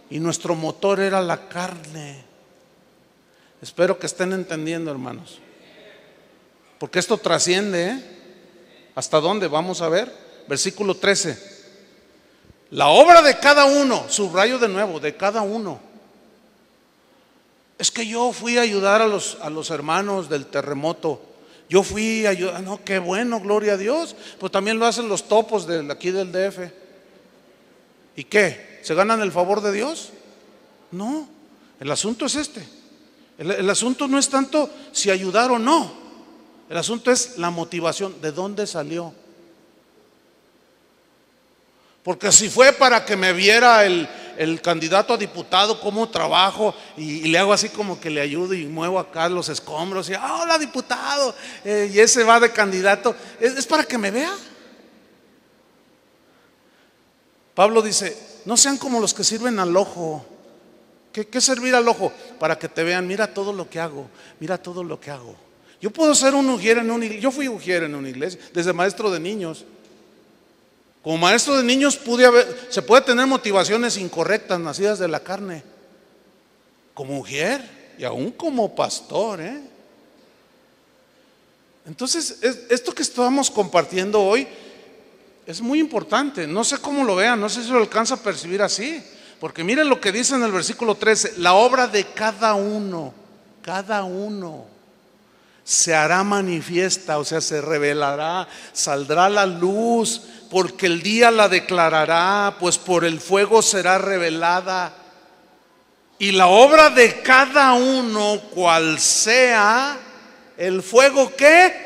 y nuestro motor era la carne. Espero que estén entendiendo, hermanos, porque esto trasciende, ¿eh? ¿Hasta dónde? Vamos a ver, versículo 13. La obra de cada uno, subrayo de nuevo, de cada uno. Es que yo fui a ayudar a los hermanos del terremoto. Yo fui a ayudar, no, qué bueno, gloria a Dios. Pues también lo hacen los topos de aquí del DF. ¿Y qué? ¿Se ganan el favor de Dios? No, el asunto es este. El asunto no es tanto si ayudar o no. El asunto es la motivación, ¿de dónde salió? Porque si fue para que me viera el el candidato a diputado, cómo trabajo y le hago así como que le ayudo y muevo acá los escombros y hola diputado, y ese va de candidato, es para que me vea. Pablo dice, no sean como los que sirven al ojo. ¿Qué servir al ojo? Para que te vean, mira todo lo que hago, mira todo lo que hago. Yo puedo ser un ujier en una iglesia, yo fui ujier en una iglesia, desde maestro de niños. Como maestro de niños se puede tener motivaciones incorrectas, nacidas de la carne. Como ujier y aún como pastor, Entonces, esto que estamos compartiendo hoy es muy importante. No sé cómo lo vean, no sé si lo alcanza a percibir así. Porque miren lo que dice en el versículo 13: la obra de cada uno se hará manifiesta, o sea, se revelará, saldrá a la luz, porque el día la declarará, pues por el fuego será revelada. Y la obra de cada uno, cual sea, el fuego ¿qué?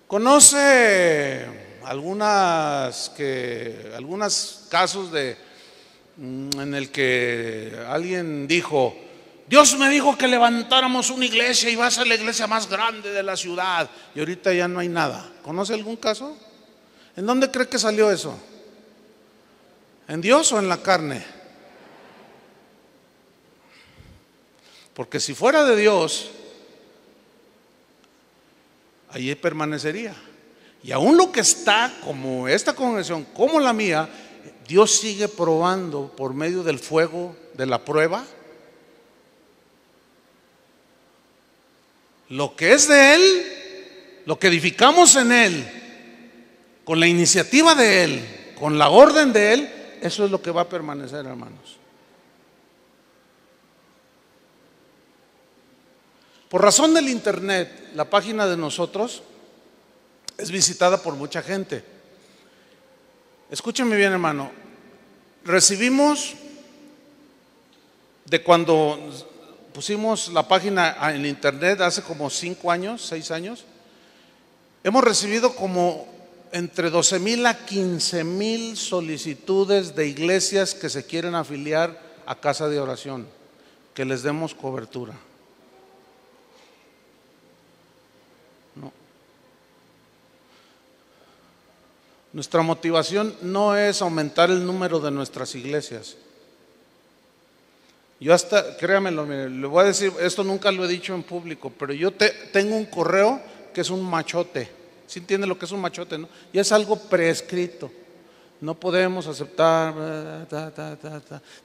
¿Conoce algunos casos en el que alguien dijo, Dios me dijo que levantáramos una iglesia y va a ser la iglesia más grande de la ciudad, y ahorita ya no hay nada? ¿Conoce algún caso? ¿En dónde cree que salió eso? ¿En Dios o en la carne? Porque si fuera de Dios, allí permanecería. Y aún lo que está, como esta congregación, como la mía, Dios sigue probando por medio del fuego de la prueba lo que es de Él, lo que edificamos en Él, con la iniciativa de Él, con la orden de Él. Eso es lo que va a permanecer, hermanos. Por razón del internet, la página de nosotros es visitada por mucha gente. Escúcheme bien, hermano. Recibimos, de cuando pusimos la página en internet hace como 5 años, 6 años, hemos recibido como entre 12,000 a 15,000 solicitudes de iglesias que se quieren afiliar a Casa de Oración, que les demos cobertura. Nuestra motivación no es aumentar el número de nuestras iglesias. Yo hasta, créamelo, le voy a decir, esto nunca lo he dicho en público, pero yo tengo un correo que es un machote. ¿Sí entiende lo que es un machote, no? Y es algo prescrito. No podemos aceptar.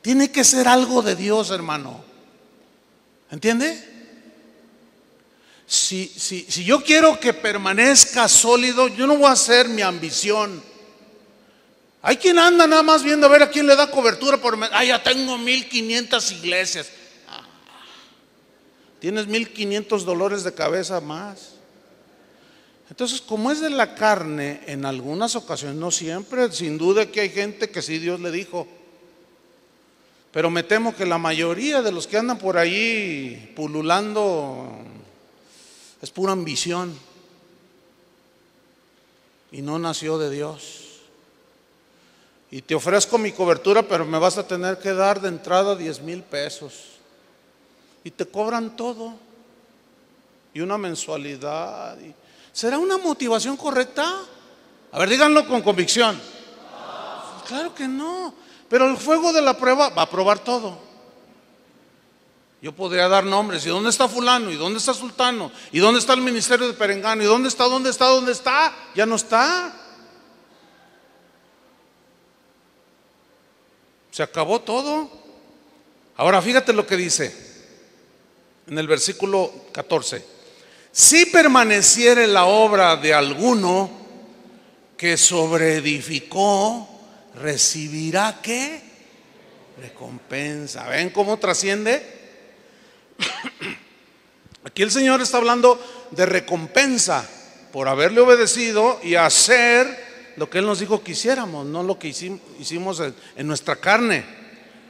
Tiene que ser algo de Dios, hermano. ¿Entiende? Si yo quiero que permanezca sólido, yo no voy a hacer mi ambición. Hay quien anda nada más viendo a ver a quién le da cobertura ya tengo 1,500 iglesias. Tienes 1,500 dolores de cabeza más. Entonces, como es de la carne, en algunas ocasiones, no siempre, sin duda que hay gente que sí Dios le dijo, pero me temo que la mayoría de los que andan por ahí pululando es pura ambición y no nació de Dios. Y te ofrezco mi cobertura, pero me vas a tener que dar de entrada 10,000 pesos. Y te cobran todo. Y una mensualidad. ¿Será una motivación correcta? A ver, díganlo con convicción. Claro que no. Pero el fuego de la prueba va a probar todo. Yo podría dar nombres. ¿Y dónde está fulano? ¿Y dónde está sultano? ¿Y dónde está el ministerio de Perengano? ¿Y dónde está? ¿Dónde está? ¿Dónde está? Ya no está. Se acabó todo. Ahora fíjate lo que dice en el versículo 14. Si permaneciere la obra de alguno que sobreedificó, recibirá ¿qué? Recompensa. ¿Ven cómo trasciende? Aquí el Señor está hablando de recompensa por haberle obedecido y hacer lo que Él nos dijo que hiciéramos, no lo que hicimos en nuestra carne.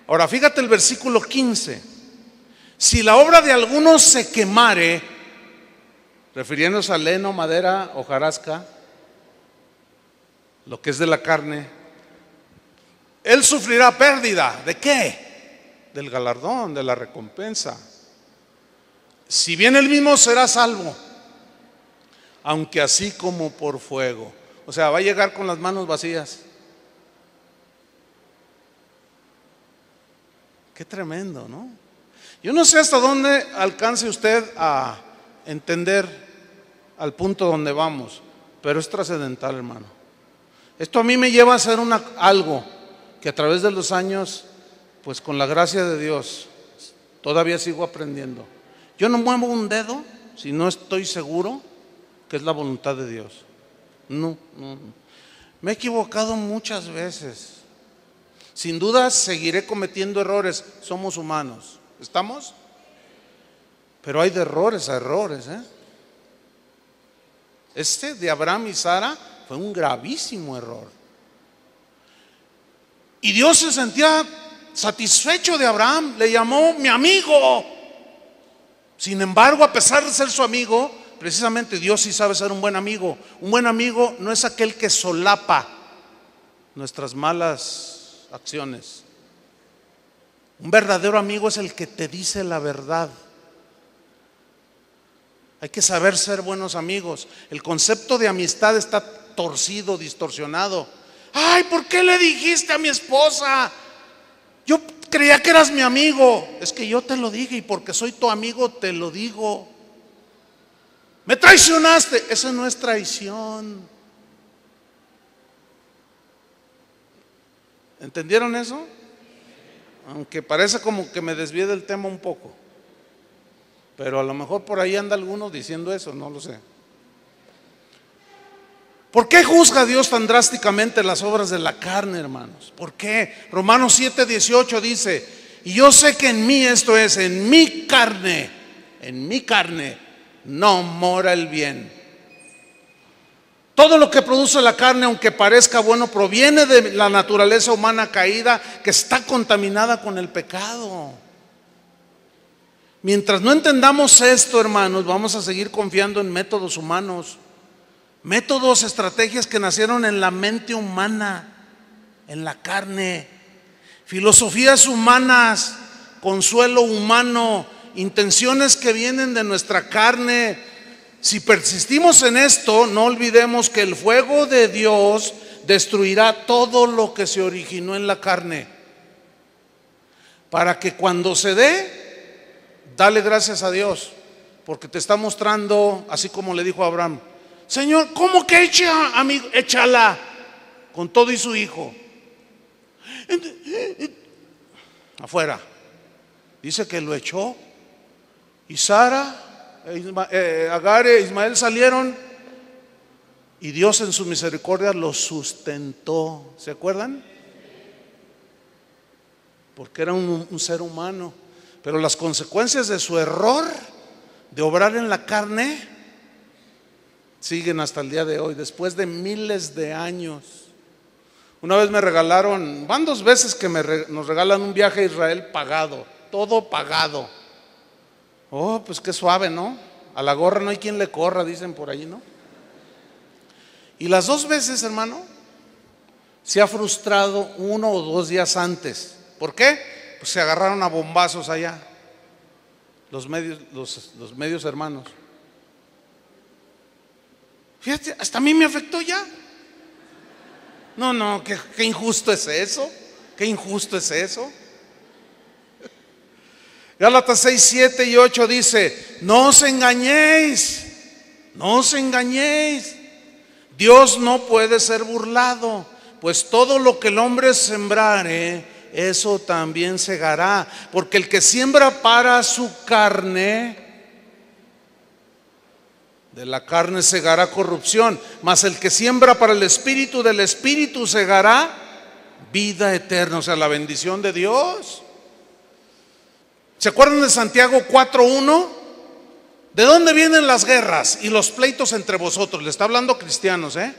Ahora fíjate el versículo 15. Si la obra de alguno se quemare, refiriéndose a leno, madera, hojarasca, lo que es de la carne, él sufrirá pérdida. ¿De qué? Del galardón, de la recompensa. Si bien él mismo será salvo, aunque así como por fuego. O sea, va a llegar con las manos vacías. Qué tremendo, ¿no? Yo no sé hasta dónde alcance usted a entender al punto donde vamos, pero es trascendental, hermano. Esto a mí me lleva a hacer algo que a través de los años, pues con la gracia de Dios, todavía sigo aprendiendo. Yo no muevo un dedo si no estoy seguro que es la voluntad de Dios. No. Me he equivocado muchas veces. Sin duda seguiré cometiendo errores. Somos humanos. ¿Estamos? Pero hay de errores a errores, ¿eh? Este de Abraham y Sara fue un gravísimo error. Y Dios se sentía satisfecho de Abraham. Le llamó mi amigo. Sin embargo, a pesar de ser su amigo, precisamente Dios sí sabe ser un buen amigo. Un buen amigo no es aquel que solapa nuestras malas acciones. Un verdadero amigo es el que te dice la verdad. Hay que saber ser buenos amigos. El concepto de amistad está torcido, distorsionado. Ay, ¿por qué le dijiste a mi esposa? Yo creía que eras mi amigo. Es que yo te lo dije y porque soy tu amigo te lo digo. Me traicionaste. Eso no es traición. ¿Entendieron eso? Aunque parece como que me desvié del tema un poco, pero a lo mejor por ahí anda alguno diciendo eso, no lo sé. ¿Por qué juzga Dios tan drásticamente las obras de la carne, hermanos? ¿Por qué? Romanos 7:18 dice: y yo sé que en mí, esto es, en mi carne no mora el bien. Todo lo que produce la carne, aunque parezca bueno, proviene de la naturaleza humana caída, que está contaminada con el pecado. Mientras no entendamos esto, hermanos, vamos a seguir confiando en métodos humanos, métodos, estrategias que nacieron en la mente humana, en la carne, filosofías humanas, consuelo humano, intenciones que vienen de nuestra carne. Si persistimos en esto, no olvidemos que el fuego de Dios destruirá todo lo que se originó en la carne, para que cuando se dé, dale gracias a Dios, porque te está mostrando, así como le dijo a Abraham: Señor, ¿cómo que echa, amigo? Échala con todo y su hijo afuera. Dice que lo echó, y Sara, Agar e Ismael salieron, y Dios en su misericordia los sustentó. ¿Se acuerdan? Porque era un ser humano. Pero las consecuencias de su error de obrar en la carne siguen hasta el día de hoy, después de miles de años. Una vez me regalaron, van 2 veces que nos regalan un viaje a Israel pagado, todo pagado. Oh, pues qué suave, ¿no? A la gorra no hay quien le corra, dicen por ahí, ¿no? Y las 2 veces, hermano, se ha frustrado 1 o 2 días antes. ¿Por qué? Pues se agarraron a bombazos allá los medios hermanos. Fíjate, hasta a mí me afectó ya. No, qué injusto es eso. Qué injusto es eso. Gálatas 6, 7 y 8 dice: no os engañéis, no os engañéis. Dios no puede ser burlado, pues todo lo que el hombre sembrare, eso también segará. Porque el que siembra para su carne, de la carne segará corrupción, mas el que siembra para el Espíritu, del Espíritu segará vida eterna. O sea, la bendición de Dios. ¿Se acuerdan de Santiago 4:1? ¿De dónde vienen las guerras y los pleitos entre vosotros? Le está hablando a cristianos, ¿eh?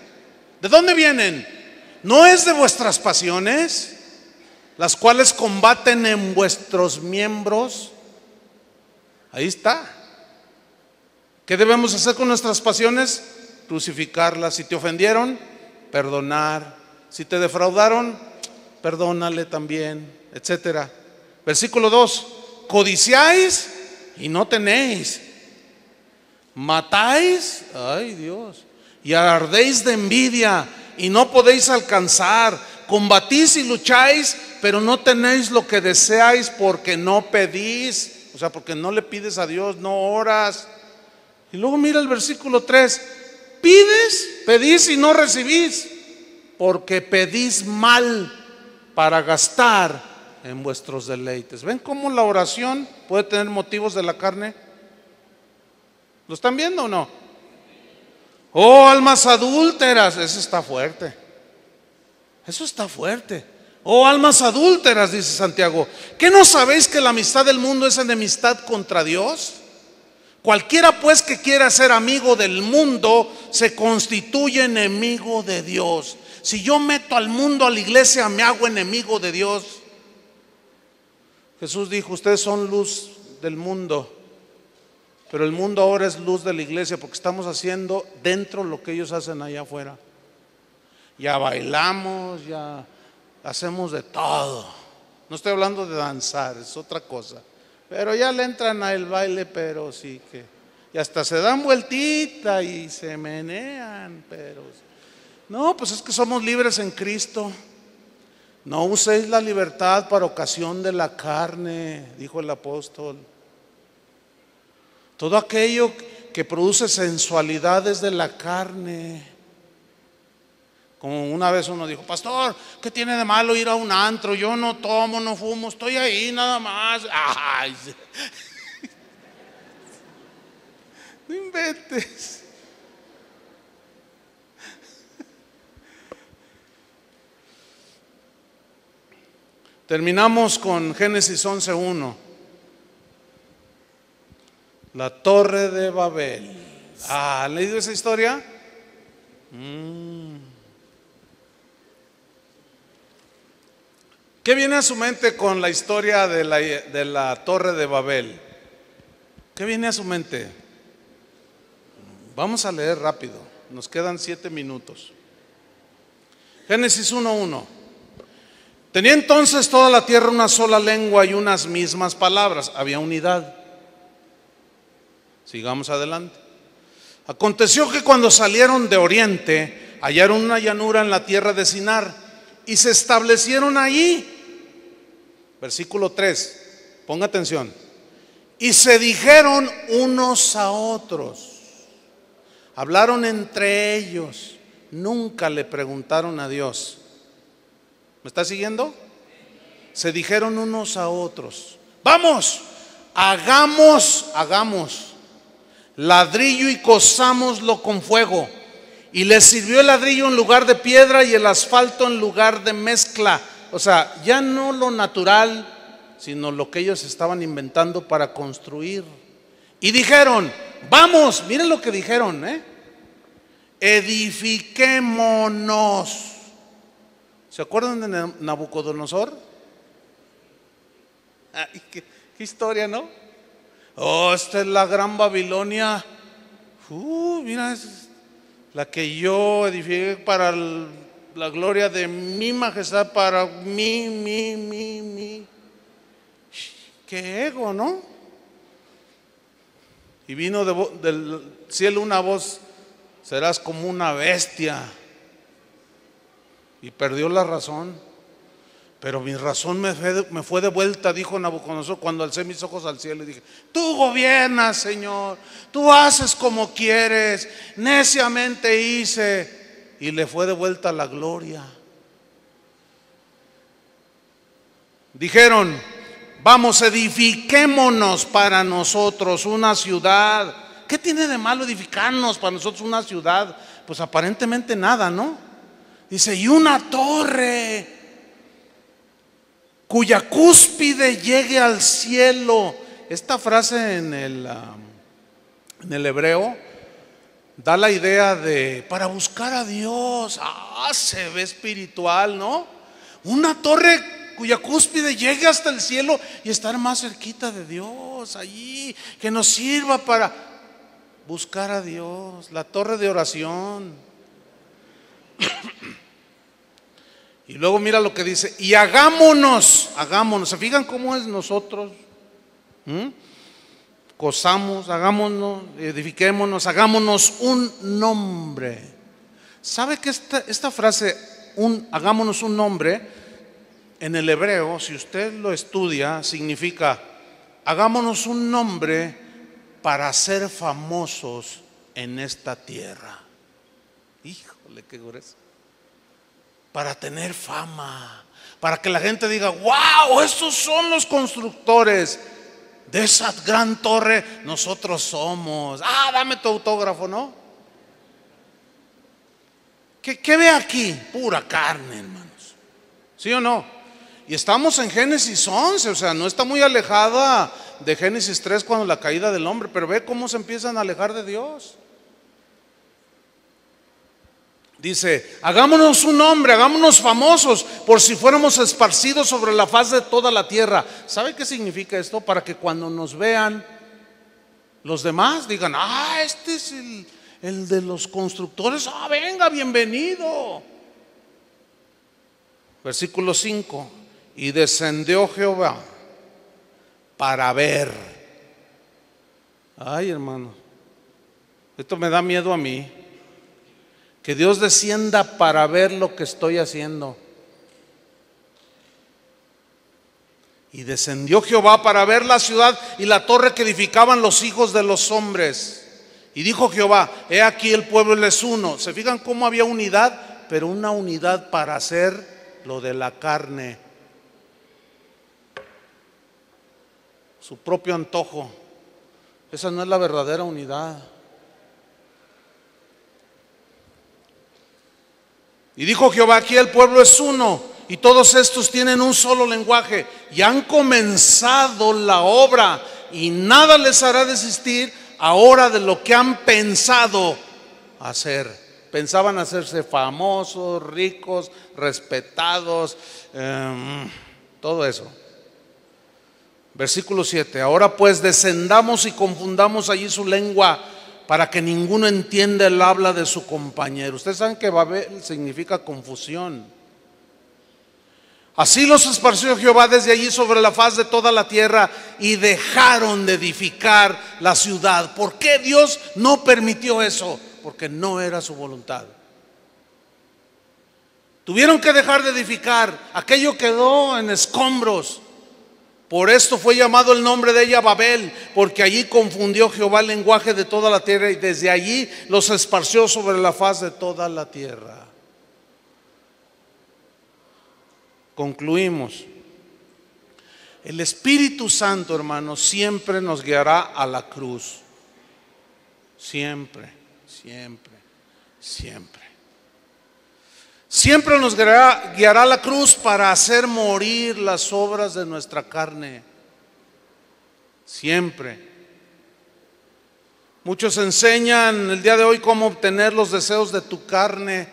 ¿De dónde vienen? ¿No es de vuestras pasiones, las cuales combaten en vuestros miembros? Ahí está. ¿Qué debemos hacer con nuestras pasiones? Crucificarlas. Si te ofendieron, perdonar. Si te defraudaron, perdónale también, etcétera. Versículo 2: codiciáis y no tenéis, matáis, ay Dios, y ardéis de envidia y no podéis alcanzar, combatís y lucháis, pero no tenéis lo que deseáis porque no pedís. O sea, porque no le pides a Dios, no oras. Y luego mira el versículo 3: pedís y no recibís, porque pedís mal para gastar en vuestros deleites. ¿Ven cómo la oración puede tener motivos de la carne? ¿Lo están viendo o no? Oh, almas adúlteras, eso está fuerte. Eso está fuerte. Oh, almas adúlteras, dice Santiago, ¿qué no sabéis que la amistad del mundo es enemistad contra Dios? Cualquiera pues que quiera ser amigo del mundo se constituye enemigo de Dios. Si yo meto al mundo a la iglesia, me hago enemigo de Dios. Jesús dijo: ustedes son luz del mundo, pero el mundo ahora es luz de la iglesia, porque estamos haciendo dentro lo que ellos hacen allá afuera. Ya bailamos, ya hacemos de todo. No estoy hablando de danzar, es otra cosa. Pero ya le entran al baile, pero sí que, y hasta se dan vueltita y se menean, pero no, pues es que somos libres en Cristo. No uséis la libertad para ocasión de la carne, dijo el apóstol. Todo aquello que produce sensualidad es de la carne. Como una vez uno dijo: pastor, ¿qué tiene de malo ir a un antro? Yo no tomo, no fumo, estoy ahí nada más. Ay, no inventes. Terminamos con Génesis 11:1. La torre de Babel. ¿Han leído esa historia? ¿Qué viene a su mente con la historia de la torre de Babel? ¿Qué viene a su mente? Vamos a leer rápido, nos quedan 7 minutos. Génesis 1:1. Tenía entonces toda la tierra una sola lengua y unas mismas palabras. Había unidad. Sigamos adelante. Aconteció que cuando salieron de oriente, hallaron una llanura en la tierra de Sinar y se establecieron allí. Versículo 3, ponga atención. Y se dijeron unos a otros. Hablaron entre ellos. Nunca le preguntaron a Dios. ¿Me está siguiendo? Se dijeron unos a otros: vamos, hagamos ladrillo y cozámoslo con fuego. Y les sirvió el ladrillo en lugar de piedra y el asfalto en lugar de mezcla. O sea, ya no lo natural, sino lo que ellos estaban inventando para construir. Y dijeron: vamos, miren lo que dijeron, edifiquémonos. ¿Se acuerdan de Nabucodonosor? Ay, qué historia, ¿no? Oh, esta es la gran Babilonia. Mira, es la que yo edifiqué para la gloria de mi majestad, para mí. Qué ego, ¿no? Y vino del cielo una voz: serás como una bestia. Y perdió la razón. Pero mi razón me fue de vuelta, dijo Nabucodonosor, cuando alcé mis ojos al cielo y dije: tú gobiernas, Señor, tú haces como quieres, neciamente hice. Y le fue de vuelta la gloria. Dijeron: vamos, edifiquémonos para nosotros una ciudad. ¿Qué tiene de malo edificarnos para nosotros una ciudad? Pues aparentemente nada, ¿no? Dice: y una torre cuya cúspide llegue al cielo. Esta frase en el hebreo da la idea de para buscar a Dios. Se ve espiritual, ¿no? Una torre cuya cúspide llegue hasta el cielo y estar más cerquita de Dios allí, que nos sirva para buscar a Dios. La torre de oración. Y luego mira lo que dice, y hagámonos. ¿Se fijan cómo es nosotros? Cosamos, hagámonos, edifiquémonos, hagámonos un nombre. ¿Sabe que esta frase, hagámonos un nombre, en el hebreo, si usted lo estudia, significa, hagámonos un nombre para ser famosos en esta tierra? Híjole, qué grueso. Para tener fama, para que la gente diga, wow, estos son los constructores de esa gran torre, nosotros somos. Dame tu autógrafo, ¿no? ¿Qué ve aquí? Pura carne, hermanos. ¿Sí o no? Y estamos en Génesis 11, o sea, no está muy alejada de Génesis 3 cuando la caída del hombre, pero ve cómo se empiezan a alejar de Dios. Dice, hagámonos un nombre, hagámonos famosos, por si fuéramos esparcidos sobre la faz de toda la tierra. ¿Sabe qué significa esto? Para que cuando nos vean los demás digan, este es el de los constructores, venga, bienvenido. Versículo 5, y descendió Jehová para ver. Ay, hermano, esto me da miedo a mí. Que Dios descienda para ver lo que estoy haciendo. Y descendió Jehová para ver la ciudad y la torre que edificaban los hijos de los hombres. Y dijo Jehová, he aquí el pueblo es uno. ¿Se fijan cómo había unidad? Pero una unidad para hacer lo de la carne, su propio antojo. Esa no es la verdadera unidad. Y dijo Jehová, aquí el pueblo es uno, y todos estos tienen un solo lenguaje, y han comenzado la obra, y nada les hará desistir ahora de lo que han pensado hacer. Pensaban hacerse famosos, ricos, respetados, todo eso. Versículo 7, ahora pues descendamos y confundamos allí su lengua, para que ninguno entienda el habla de su compañero. Ustedes saben que Babel significa confusión. Así los esparció Jehová desde allí sobre la faz de toda la tierra, y dejaron de edificar la ciudad. ¿Por qué Dios no permitió eso? Porque no era su voluntad. Tuvieron que dejar de edificar. Aquello quedó en escombros. Por esto fue llamado el nombre de ella Babel, porque allí confundió Jehová el lenguaje de toda la tierra, y desde allí los esparció sobre la faz de toda la tierra. Concluimos. El Espíritu Santo, hermanos, siempre nos guiará a la cruz. Siempre, siempre, siempre. Siempre nos guiará a la cruz para hacer morir las obras de nuestra carne. Siempre. Muchos enseñan el día de hoy cómo obtener los deseos de tu carne.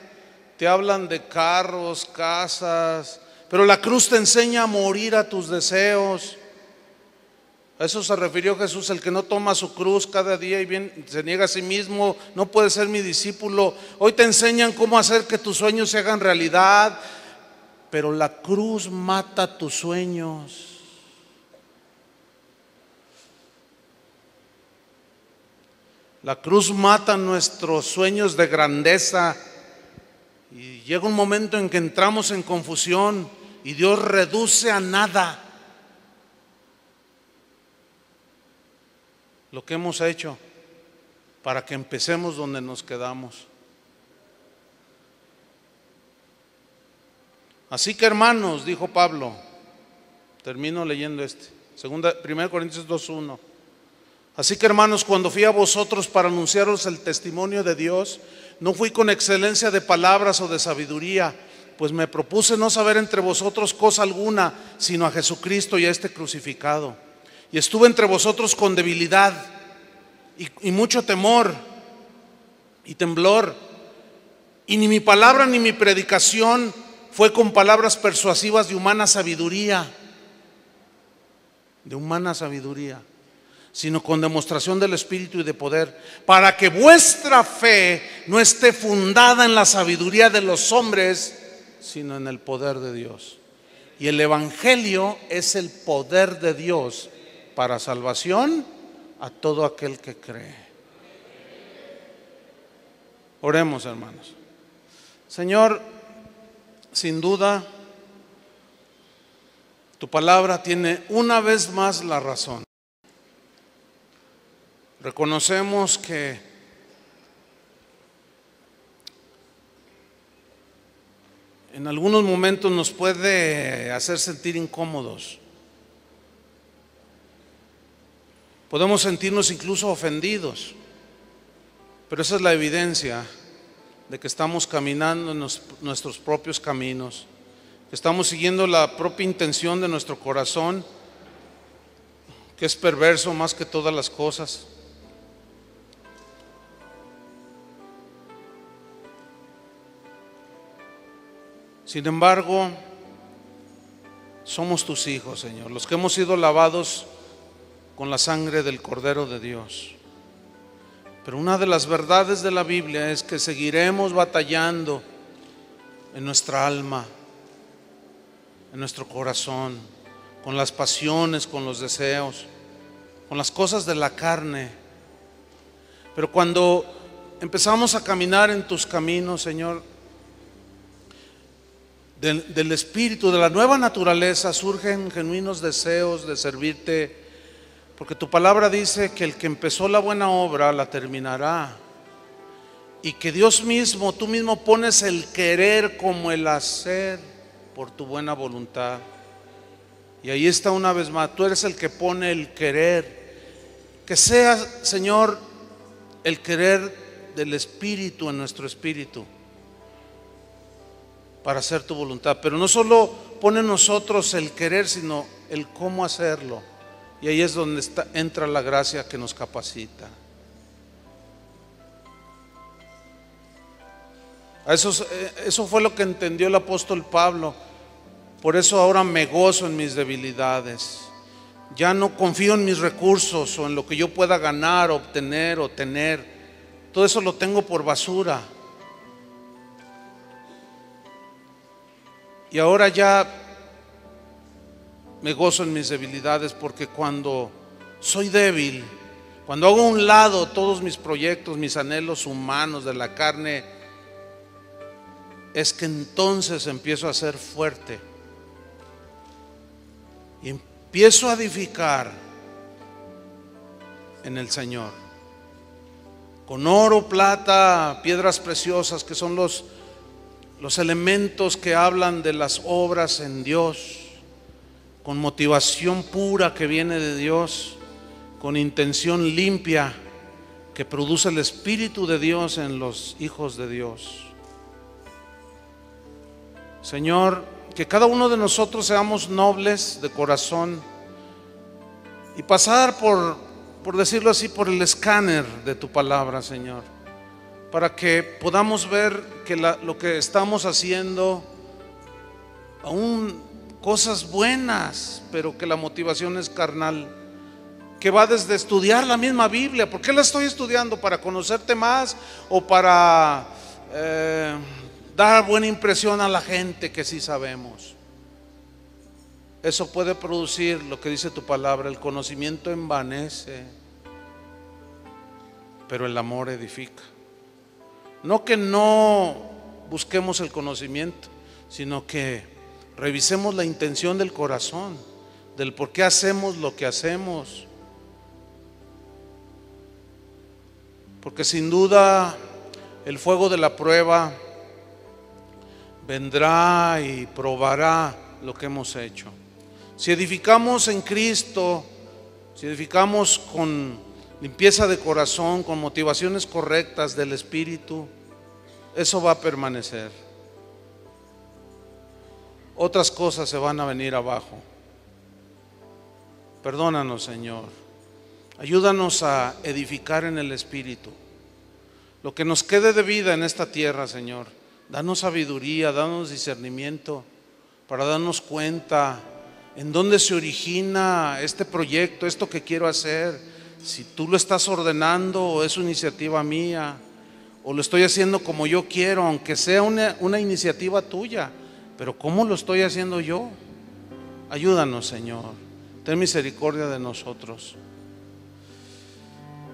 Te hablan de carros, casas, pero la cruz te enseña a morir a tus deseos. A eso se refirió Jesús: el que no toma su cruz cada día y se niega a sí mismo, no puede ser mi discípulo. Hoy te enseñan cómo hacer que tus sueños se hagan realidad, pero la cruz mata tus sueños. La cruz mata nuestros sueños de grandeza, y llega un momento en que entramos en confusión y Dios reduce a nada lo que hemos hecho para que empecemos donde nos quedamos. Así que, hermanos, dijo Pablo, termino leyendo 1 Corintios 2:1. Así que, hermanos, cuando fui a vosotros para anunciaros el testimonio de Dios, no fui con excelencia de palabras o de sabiduría, pues me propuse no saber entre vosotros cosa alguna, sino a Jesucristo y a este crucificado. Y estuve entre vosotros con debilidad y mucho temor y temblor. Y ni mi palabra ni mi predicación fue con palabras persuasivas de humana sabiduría, sino con demostración del Espíritu y de poder, para que vuestra fe no esté fundada en la sabiduría de los hombres, sino en el poder de Dios. Y el Evangelio es el poder de Dios para salvación a todo aquel que cree. Oremos, hermanos. Señor, sin duda, tu palabra tiene una vez más la razón. Reconocemos que en algunos momentos nos puede hacer sentir incómodos. Podemos sentirnos incluso ofendidos, pero esa es la evidencia de que estamos caminando en nuestros propios caminos, que estamos siguiendo la propia intención de nuestro corazón, que es perverso más que todas las cosas. Sin embargo, somos tus hijos, Señor, los que hemos sido lavados con la sangre del Cordero de Dios. Pero una de las verdades de la Biblia es que seguiremos batallando en nuestra alma, en nuestro corazón, con las pasiones, con los deseos, con las cosas de la carne. Pero cuando empezamos a caminar en tus caminos, Señor, del Espíritu, de la nueva naturaleza, surgen genuinos deseos de servirte, porque tu palabra dice que el que empezó la buena obra la terminará, y que Dios mismo, tú mismo pones el querer como el hacer por tu buena voluntad. Y ahí está una vez más, tú eres el que pone el querer, que sea, Señor, el querer del Espíritu en nuestro espíritu, para hacer tu voluntad. Pero no solo pone en nosotros el querer, sino el cómo hacerlo. Y ahí es donde entra la gracia que nos capacita. Eso fue lo que entendió el apóstol Pablo. Por eso ahora me gozo en mis debilidades. Ya no confío en mis recursos o en lo que yo pueda ganar, obtener o tener. Todo eso lo tengo por basura. Y ahora ya me gozo en mis debilidades, porque cuando soy débil, cuando hago a un lado todos mis proyectos, mis anhelos humanos de la carne, es que entonces empiezo a ser fuerte y empiezo a edificar en el Señor, con oro, plata, piedras preciosas, que son los elementos que hablan de las obras en Dios, con motivación pura que viene de Dios, con intención limpia que produce el Espíritu de Dios en los hijos de Dios. Señor, que cada uno de nosotros seamos nobles de corazón y pasar por decirlo así, por el escáner de tu palabra, Señor, para que podamos ver que lo que estamos haciendo, aún cosas buenas, pero que la motivación es carnal, que va desde estudiar la misma Biblia. ¿Por qué la estoy estudiando? ¿Para conocerte más o para dar buena impresión a la gente que sí sabemos? Eso puede producir lo que dice tu palabra: el conocimiento envanece, pero el amor edifica. No que no busquemos el conocimiento, sino que revisemos la intención del corazón, del por qué hacemos lo que hacemos. Porque sin duda el fuego de la prueba vendrá y probará lo que hemos hecho. Si edificamos en Cristo, si edificamos con limpieza de corazón, con motivaciones correctas del Espíritu, eso va a permanecer. Otras cosas se van a venir abajo. Perdónanos, Señor. Ayúdanos a edificar en el Espíritu. Lo que nos quede de vida en esta tierra, Señor, danos sabiduría, danos discernimiento para darnos cuenta en dónde se origina este proyecto, esto que quiero hacer. Si tú lo estás ordenando o es una iniciativa mía, o lo estoy haciendo como yo quiero, aunque sea una iniciativa tuya. Pero ¿cómo lo estoy haciendo yo? Ayúdanos, Señor. Ten misericordia de nosotros.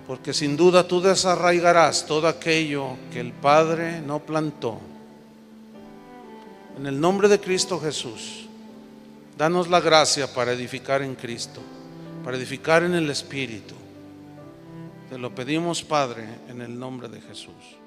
Porque sin duda tú desarraigarás todo aquello que el Padre no plantó. En el nombre de Cristo Jesús, danos la gracia para edificar en Cristo, para edificar en el Espíritu. Te lo pedimos, Padre, en el nombre de Jesús.